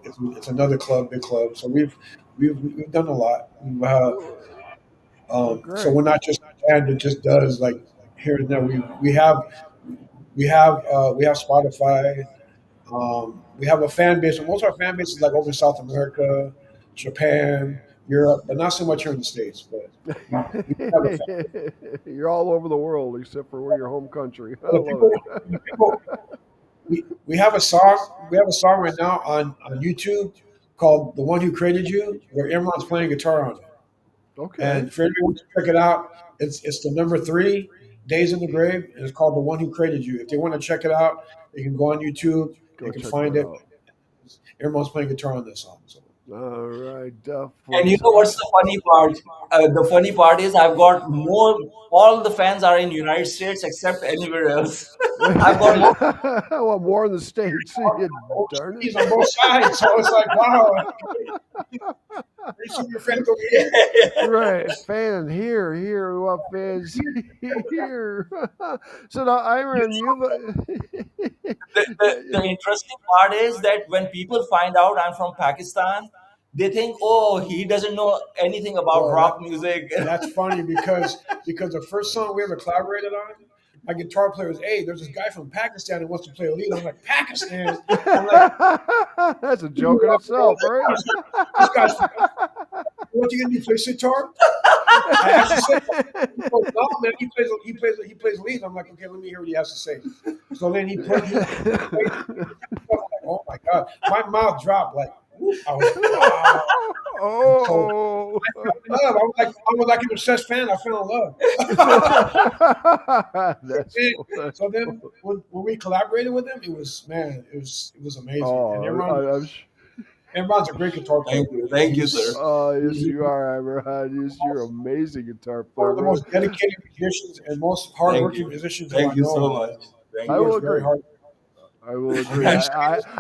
It's another club, big club. So we've done a lot. Well, So great. we're not just a band that just does like here and there. We have Spotify. We have a fan base, and most of our fan base is like over in South America, Japan, Europe, but not so much here in the States. But we have a fan base. You're all over the world except for where your home country. I The love people, it. the people, we have a song. We have a song right now on YouTube called "The One Who Created You," where Imran's playing guitar on it. Okay. And for anyone to check it out, it's the number three, Days in the Grave, and it's called The One Who Created You. If they want to check it out, they can go on YouTube. They Go can check find that it. out. Everyone's playing guitar on this song. So All right, And definitely. you know what's the funny part? The funny part is I've got more. All the fans are in United States except anywhere else. I've got more. Well, more in the states. You darn overseas on both sides. So it's like, wow, some of your friends over here. it. Right, fan here, here. We want fans here. So now, Iron, you've. The interesting part is that when people find out I'm from Pakistan, they think, oh, he doesn't know anything about Well, rock music. that's funny because the first song we ever collaborated on, my guitar player was, hey, there's this guy from Pakistan who wants to play a lead. I'm like, Pakistan? I'm like, That's a joke in itself, right? this guy's from, what you gonna do? Play sitar? I asked him, he goes, no, man, he plays lead. I'm like, okay, let me hear what he has to say. So then he played, like, oh my god, my mouth dropped like, whoop. I was like, wow. So Oh. I fell in love. I was like an obsessed fan. I fell in love. That's And cool. That's so cool. then when we collaborated with him, it was amazing. And Oh, Imran's a great guitar player. Thank you, sir. He's oh, yes, he's you are, Imran. Yes, you're an amazing guitar one player, of the brother. most dedicated musicians and most Thank hardworking you. musicians who I Thank you so know. much. Thank He I you. will works very agree. hard. I will And agree.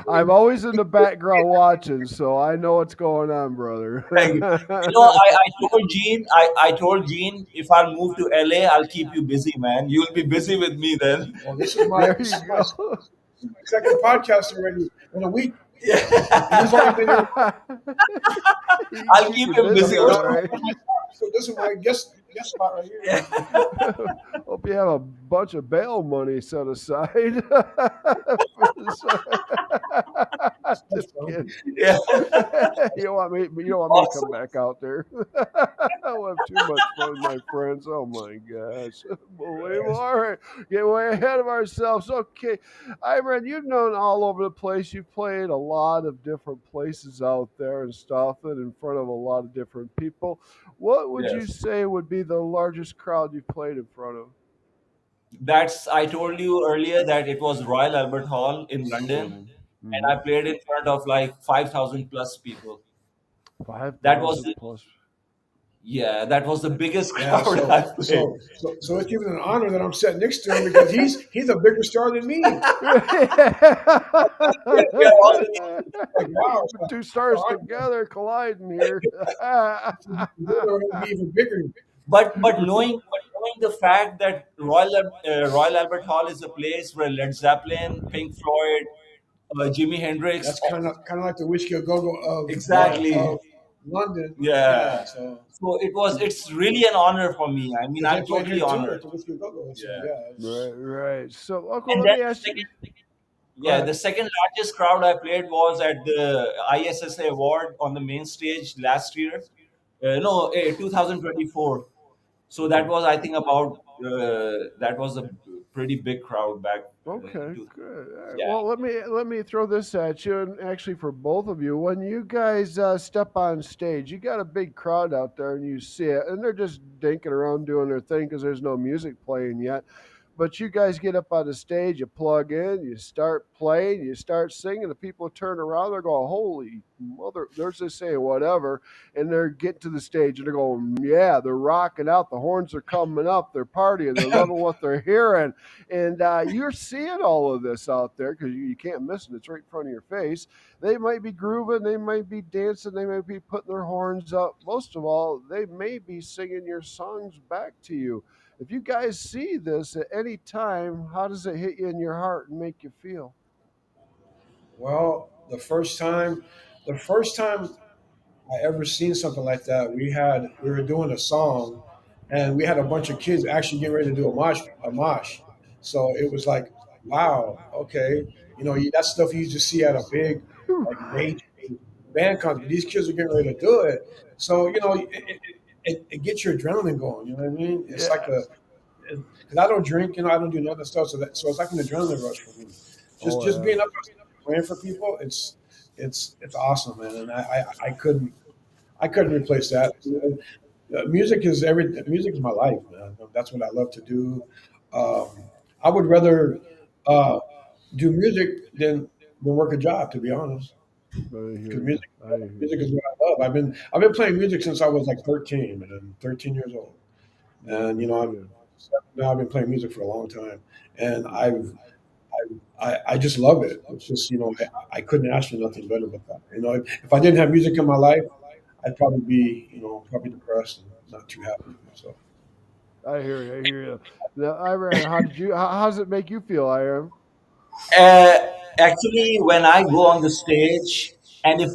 I'm always in the background watching, so I know what's going on, brother. Thank you. I told Gene, if I'll move to LA, I'll keep you busy, man. You'll be busy with me then. Well, this is my There this you is my go. second podcast already in a week, and he's Yeah. only been here. He can I'll keep keep you him busy, busy. all This right. is my guest spot right here. Yeah. Hope you have a bunch of bail money set aside. That's Just fun. kidding. Yeah. You don't want me to come Awesome. back out there. I'll have too much fun with my friends. Oh my gosh. Unbelievable. All right. Get way ahead of ourselves. Okay. Ivan, you've known all over the place. You've played a lot of different places out there and stuff and in front of a lot of different people. What would you Yes. say would be the largest crowd you've played in front of? I told you earlier that it was Royal Albert Hall in London, and Mm-hmm. I played in front of like 5,000 plus people. That was 5,000 plus. Yeah, that was the biggest Yeah, crowd I played. so it's even an honor that I'm sitting next to him because he's a bigger star than me. We are already like, wow, Put two stars together colliding here. together we're gonna be even bigger. But knowing the fact that Royal Albert Hall is a place where Led Zeppelin, Pink Floyd, Jimi Hendrix, That's kind of like the whiskey a go go exactly, of London. Yeah, yeah. so So it's really an honor for me. I mean, because they I'm played totally here too honored. at the whiskey a go go. So Yeah. yeah, Right, it's right. So, Uncle, And let then me the ask you. second, Go yeah, ahead. the second largest crowd I played was at the ISSA award on the main stage last year. No, 2024. So that Okay. was, I think, about that was a pretty big crowd back in Okay, two. good. All right. Yeah. Well, let me throw this at you, and actually for both of you, when you guys step on stage, you got a big crowd out there, and you see it, and they're just dinking around doing their thing because there's no music playing yet. But you guys get up on the stage, you plug in, you start playing, you start singing. The people turn around, they're going, "Holy mother!" They're just saying whatever, and they're getting to the stage, and they're going, "Yeah!" They're rocking out. The horns are coming up. They're partying. They're loving what they're hearing, and you're seeing all of this out there because you can't miss it. It's right in front of your face. They might be grooving, they might be dancing, they might be putting their horns up. Most of all, they may be singing your songs back to you. If you guys see this at any time, how does it hit you in your heart and make you feel? well the first time I ever seen something like that. We were doing a song, and we had a bunch of kids actually getting ready to do a mosh. So it was like, wow, okay, that stuff you used to see at a big like major band concert. These kids are getting ready to do it. So it gets your adrenaline going. You know what I mean? It's like Yeah. a because I don't drink, I don't do none of that stuff. So it's like an adrenaline rush for me. Oh Just yeah. being up there playing for people, it's awesome, man. And I couldn't replace that. Music is everything. Music is my life, man. That's what I love to do. Um, I would rather uh, do music than work a job, to be honest. I hear Because you. I hear music you. is what I love. I've been playing music since I was like 13, and I'm 13 years old. And Good for you. now I've been playing music for a long time, and Yeah. I just love it. It's just I couldn't ask for nothing better but that. If I didn't have music in my life, I'd probably be probably depressed and not too happy. So I hear you. I hear you. Now, Iran, how does it make you feel, Iran? Uh, Actually, when I go on the stage and if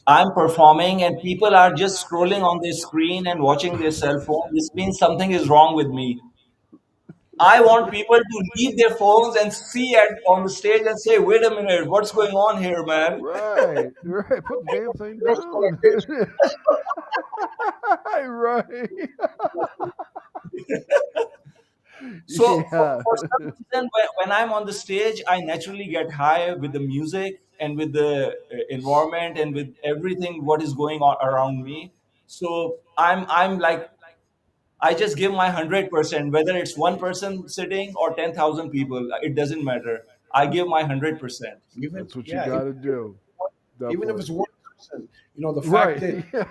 I'm performing and people are just scrolling on their screen and watching their cell phone, this means something is wrong with me. I want people to leave their phones and see at on the stage and say, "Wait a minute, what's going on here, man?" Right, right. Put the damn thing girls go like down. this. Right. So Yeah. for some reason, when I'm on the stage, I naturally get high with the music and with the environment and with everything what is going on around me. So I'm like I just give my 100%, whether it's one person sitting or 10,000 people, it doesn't matter. I give my 100%. Even That's what you yeah, got to do. even if Definitely. it's one person, the fact Right. that Yeah.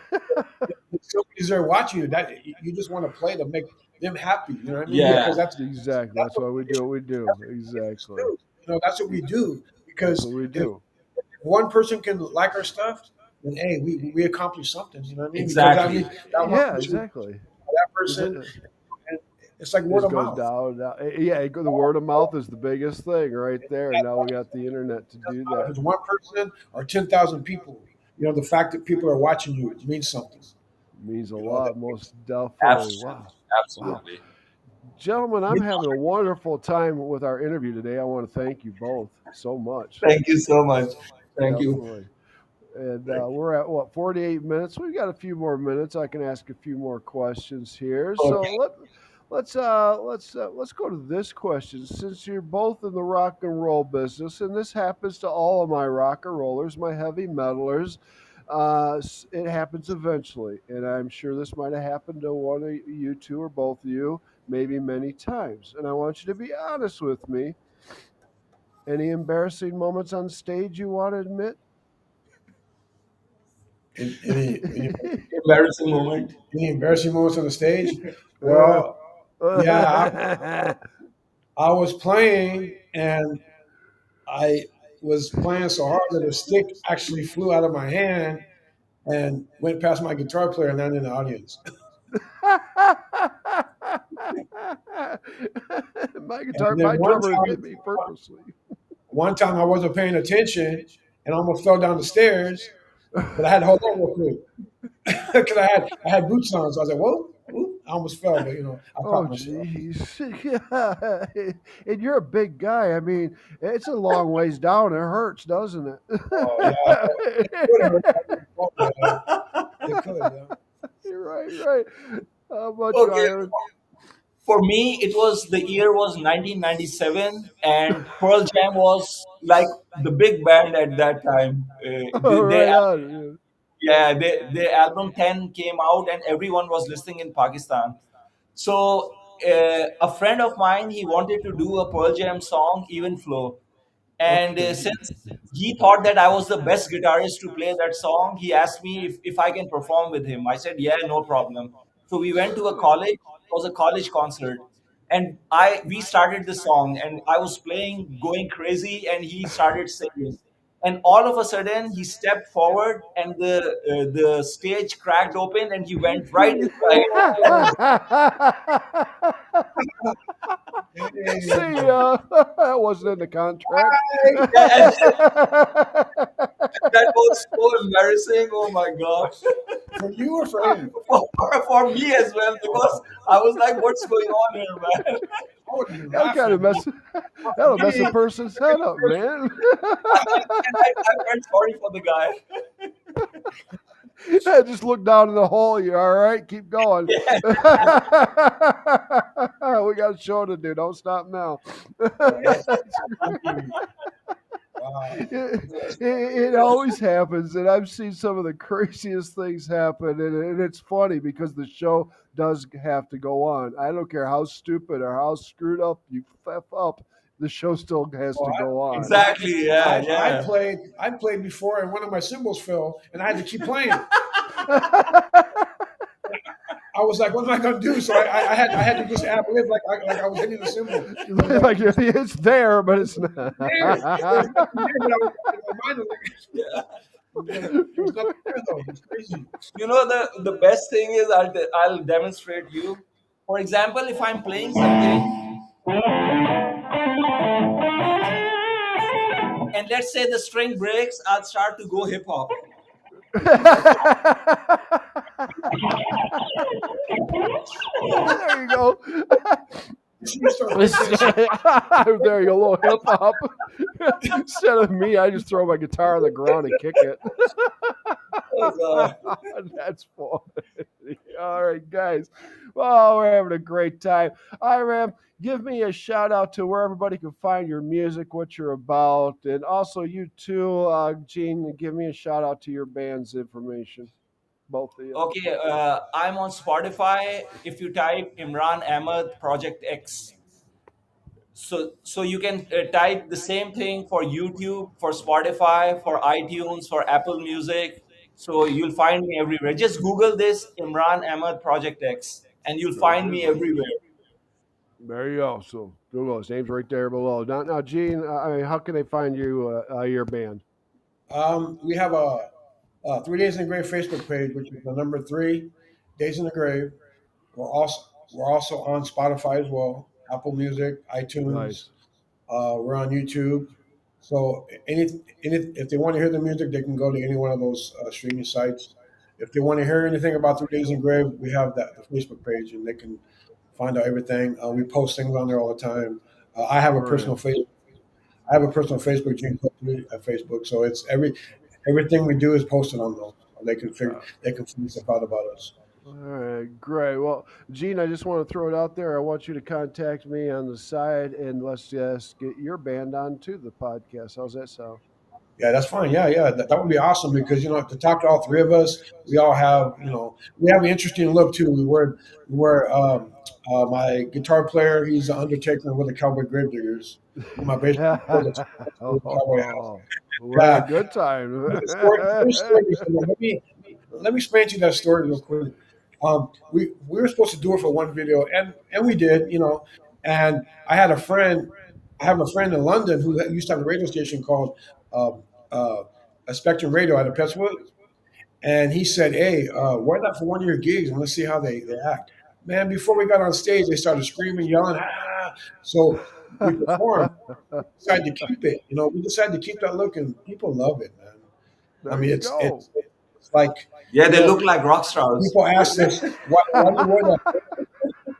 somebody's there watching you, that you just want to play to make them happy. You know what I mean? Yeah, Because Exactly. that's That's what why we do what we do. musicians Exactly. do. That's what we do. That's Because what we if do. one person can like our stuff, then hey, we accomplished something. You know what I mean? Because I exactly. mean that one Yeah, person, exactly. that Is person, it? and it's like It word just of goes mouth. down. Down. Yeah, the word of mouth is the biggest thing right there. And now we got the internet to do If that. it's one person or 10,000 people, the fact that people are watching you means something. Means a That lot, most definitely. Absolutely. Wow. Wow. Absolutely. Gentlemen, I'm having a wonderful time with our interview today. I want to thank you both so much. Thank you so much. Thank you. Definitely. And we're at what 48 minutes. We've got a few more minutes. I can ask a few more questions here. So Okay. let's go to this question. Since you're both in the rock and roll business, and this happens to all of my rock and rollers, my heavy metalers, it happens eventually, and I'm sure this might have happened to one of you two or both of you, maybe many times. And I want you to be honest with me. Any embarrassing moments on stage you want to admit? Any Embarrassing moment. any embarrassing moments on the stage? Well, yeah, I was playing and I was playing so hard that a stick actually flew out of my hand and went past my guitar player and landed in the audience. And then my drummer hit me purposely. one time I wasn't paying attention and almost fell down the stairs, but I had to hold on real quick because I had boots on, so I was like, "Whoa!" Ooh, I almost fell, but I Oh, caught myself. jeez. Yeah. And you're a big guy. I mean, it's a long ways down. It hurts, doesn't Oh yeah, it could it? have hurt. I didn't fall, yeah. It could, yeah. You're right, right. How about you, Okay, Iron? for me, it was the year was 1997, and Pearl Jam was like the big band at that time. Oh, right on. Yeah, the album 10 came out, and everyone was listening in Pakistan. So a friend of mine, he wanted to do a Pearl Jam song, Even Flow. And Okay. since he thought that I was the best guitarist to play that song, he asked me if I can perform with him. I said, yeah, no problem. So we went to a college. It was a college concert. And we started the song, and I was playing, going crazy, and he started singing. And all of a sudden, he stepped forward, and the stage cracked open, and he went right inside. Oh, See, hey. that wasn't in the contract. Yeah, that was so embarrassing. Oh my gosh. For you or for him? For me as well, because I was like, what's going on here, man? I would have been That'll kind laughing. of mess. For That'll mess a me, person's head up, man. I felt sorry for the guy. Just look down in the hole. You all right? Keep going. Yeah. We got a show to do. Don't stop now. wow. It always happens, and I've seen some of the craziest things happen, and it's funny because the show does have to go on. I don't care how stupid or how screwed up you f up, the show still has Well, to go on. Exactly. Yeah. Yeah. I played before, and one of my cymbals fell, and I had to keep playing. I was like, "What am I going to do?" So I had to just ad lib like I was hitting the cymbal. I was like, Like it's there, but it's not. "There, there's nothing there," but I was in my mind. I was like, "There's nothing there though." It's crazy. You know, the best thing is I'll demonstrate you. For example, if I'm playing something, and let's say the string breaks, I'll start to go hip hop. There you go. You start playing There you go, a little hip hop. Instead of me, I just throw my guitar on the ground and kick it. Oh, God. That's funny. All right, guys. Well, we're having a great time. All right, Ram, give me a shout out to where everybody can find your music, what you're about, and also you too, Gene. Give me a shout out to your band's information, both of you. Okay, I'm on Spotify. If you type Imran Ahmed Project X, so you can type the same thing for YouTube, for Spotify, for iTunes, for Apple Music. So you'll find me everywhere. Just Google this Imran Ahmed Project X, and you'll Very find good. me everywhere. There you go. So Google his name's right there below. Now, Gene, I mean, how can they find you, your band? We have a 3 Days in the Grave Facebook page, which is the number 3 Days in the Grave. We're also we're also on Spotify as well, Apple Music, iTunes. Nice. We're on YouTube. So if they want to hear the music, they can go to any one of those streaming sites. If they want to hear anything about 3 Days in Grave, we have the Facebook page, and they can find out everything. We post things on there all the time. I have a Great. personal Facebook. I have a personal Facebook, Gene Copley, at Facebook. So it's everything we do is posted on those. They can figure stuff out about us. All right, great. Well, Gene, I just want to throw it out there. I want you to contact me on the side, and let's just get your band onto the podcast. How's that sound? Yeah, that's fine. Yeah, yeah, that would be awesome because to talk to all three of us, we all have we have an interesting look too. My guitar player, he's an Undertaker with the Cowboy Gravediggers. My bass player, that's the Cowboy House. Oh, we had a Yeah, good time. good story. Good story. So maybe let me explain to you that story real quick. We were supposed to do it for one video, and we did, And I had a friend. I have a friend in London who used to have a radio station called um, uh, a Spectrum Radio out of Pettswood, and he said, "Hey, why not for one of your gigs and let's see how they act." Man, before we got on stage, they started screaming, yelling, ah! So we performed. Decided to keep it. We decided to keep that look, and people love it, man. I There mean, you it's go. it's like Yeah, you they know, look like rock stars. people ask us why do you wear that?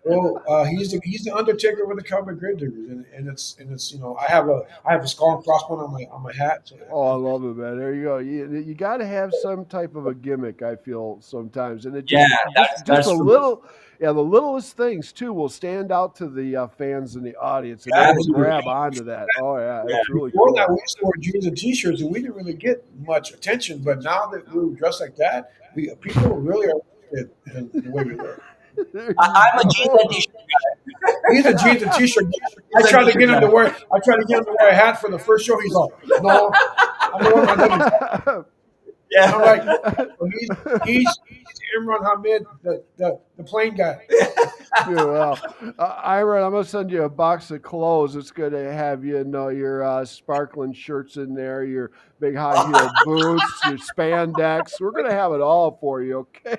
Well, he's the Undertaker with the Cowboy Gravediggers, and it's I have a skull and crossbone on my hat. So yeah, Oh, I love it, man. There you go. You got to have some type of a gimmick. I feel sometimes, and it Yeah, just a that's true. little, yeah, the littlest things too will stand out to the fans in the audience, and they will Absolutely. grab onto that. Oh yeah, Yeah. it's really before that cool. we used to wear jeans and T-shirts, and we didn't really get much attention. But now that we're dressed like that, we people really are interested in the way we look. There you I'm a jeans go. and t-shirt He's a jeans and T-shirt guy. jeans and t-shirt guy. I tried to get him to wear a hat for the first show. He's like, "No, I'm the one that doesn't." And I'm Yeah. like, "So he's Imran Ahmed, the plane guy." Yeah, well, Ira, I'm gonna send you a box of clothes. It's gonna have your sparkling shirts in there, your big high heel boots, your spandex. We're gonna have it all for you, okay?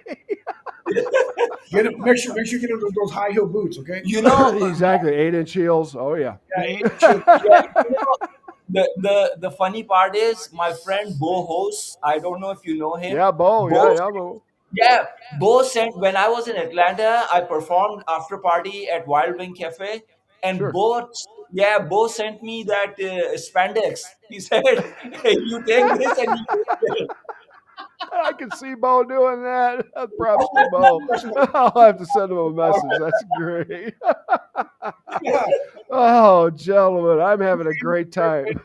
Get him. Make sure you get him those high heel boots. Okay. You know, Exactly, 8-inch heels. Oh yeah. Yeah, Mhm. 8 inch heels. yeah, the funny part is my friend Bo hosts. I don't know if you know him. Yeah, Bo. Yeah, Bo, yeah, Bo. yeah, Bo sent when I was in Atlanta. I performed after party at Wild Wing Cafe, and Sure. Bo sent me that spandex. He said, "Hey, you take this and you wear it." I can see Bo doing that. Props to Bo. I'll have to send him a message. That's great. Yeah. Oh, gentlemen, I'm having a great time.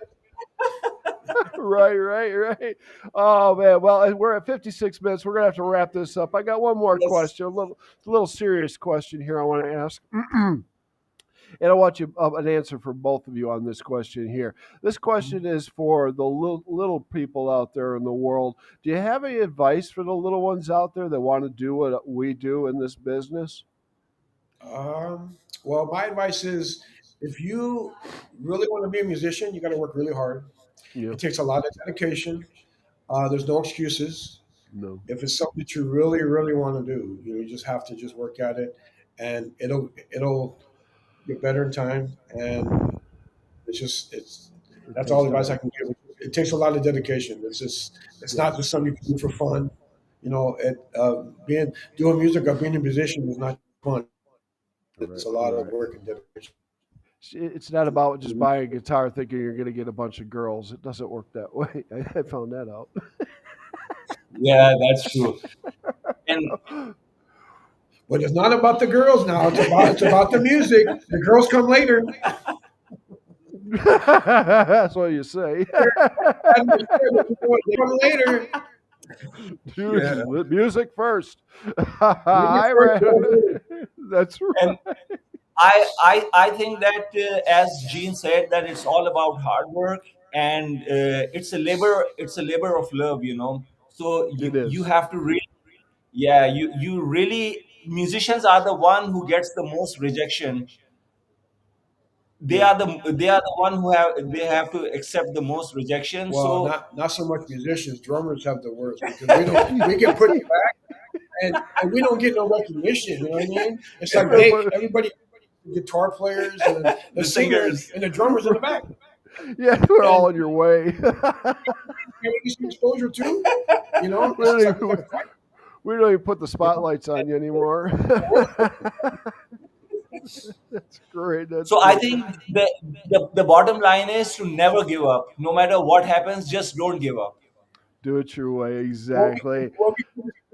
Right, right, right. Oh man, well, we're at 56 minutes. We're gonna have to wrap this up. I got one more Yes, question, a little serious question here. I want to ask, and I want you an answer from both of you on this question here. This question is for the little people out there in the world. Do you have any advice for the little ones out there that want to do what we do in this business? Well, my advice is, if you really want to be a musician, you got to work really hard. Yeah, It takes a lot of dedication. There's no excuses. no, If it's something that you really, really want to do, you just have to just work at it, and it'll get better in time. And it's it that's all takes the advice I time. can give. It takes a lot of dedication. It's Yeah, not just something you can do for fun. Being doing music or being a musician is not fun. It's right, a lot of right. work and dedication. It's not about just buying a guitar thinking you're going to get a bunch of girls. It doesn't work that way. I found that out. yeah, that's true. And But it's not about the girls now. It's about the music. The girls come later. That's what you say. They come later. Yeah. Music first. Music I first, ran. That's and right. I think that as Gene said, that it's all about hard work, and it's a labor of love, so It you is. have to really, yeah, you really, musicians are the one who gets the most rejection. they Yeah. are the they are the one who have to accept the most rejection. Well, So not so much musicians. Drummers have the worst because we get put back and we don't get no recognition. You know what I mean? It's like everybody, guitar players and the the singers singers. and the drummers in the back. Yeah, we're And all in your way. we get some exposure too. we, It's don't just like we got even, to fight. we don't even put the You know, spotlights on you anymore. That's great. That's So I great. think the bottom line is to never give up. No matter what happens, just don't give up. Do it your way. you won't get, Exactly.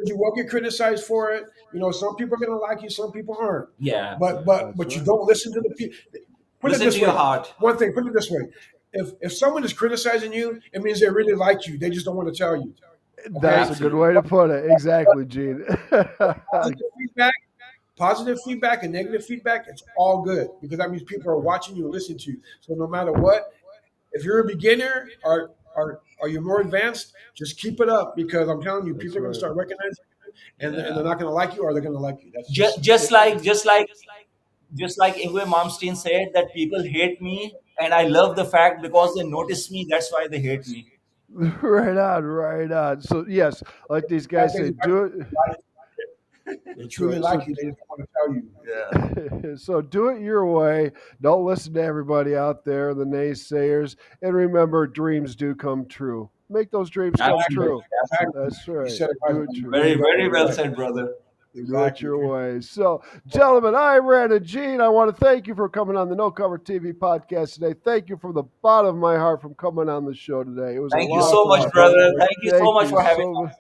you won't get criticized for it. Some people are gonna like you, some people aren't. Yeah, That's But you right. don't listen to the people. Put it listen this to your way. heart. One thing. Put it this way. If someone is criticizing you, it means they really like you. They just don't want to tell you. That's Okay. a good Absolutely. way to put it. Exactly, Gene. Positive feedback, positive feedback, and negative feedback. It's all good because that means people are watching you and listening to you. So no matter what, if you're a beginner are you more advanced? Just keep it up because I'm telling you, That's people are going to right. start recognizing you, and Yeah. they're not going to like you, or they're going to like you. That's Just, just just like just like just like Ingve Malmsteen said that people hate me, and I love the fact because they notice me. That's why they hate me. Right on, right on. So yes, like these bad guys things say, about do it. you. They That's truly right. So like you. They just don't want to tell you. Yeah. so do it your way. Don't listen to everybody out there, the naysayers, and remember, dreams do come true. Make those dreams come Exactly. Absolutely. true. Absolutely. That's You right. said it right, Do it man. true. Very Very, well. very Very well right. said, brother. Do it Exactly. your way. So, gentlemen, I ran and Gene. I want to thank you for coming on the No Cover TV podcast today. Thank you from the bottom of my heart from coming on the show today. It was a Thank you You're lot of so welcome, much, my fun. brother. brother. Thank you so Thank much you for having so much.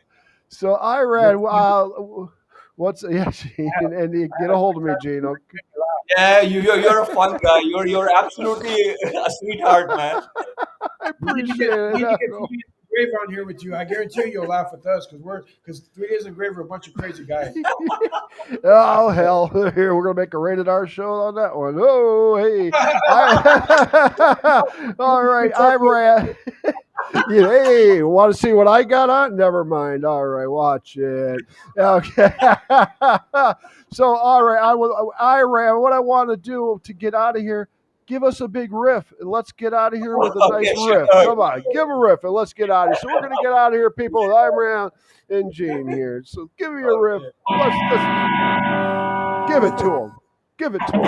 So I You're, ran. you, What's yeah, Gene, I had, and you I get had a a hold great of me, time. Gene. Okay. me. Yeah, you're a fun guy. You're absolutely a sweetheart, man. I We need to appreciate get we it. need to get 3 days of grave on here with you. I guarantee you, you'll laugh with us because 3 days of grave are a bunch of crazy guys. Oh hell! Here we're gonna make a rated R show on that one. Oh hey, I all right. I ran. Yeah, hey, want to see what I got on? Never mind. All right, watch it. Okay. So all right, I ran. What I want to do to get out of here. Give us a big riff and let's get out of here with a nice Okay, riff. sure. Come on, give a riff and let's get out of here. So we're gonna get out of here, people. With Imran and Gene here. So give me a riff. Okay. Let's give it to him. Give it to him.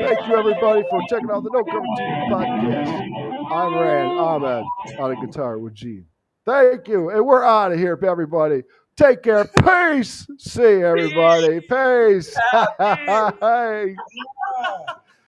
Thank you, everybody, for checking out the No Cover TV podcast. I'm Rand Ahmed on a guitar with Gene. Thank you, and we're out of here, everybody. Take care. Peace. See you, everybody. Peace. Peace. Hey. Ah.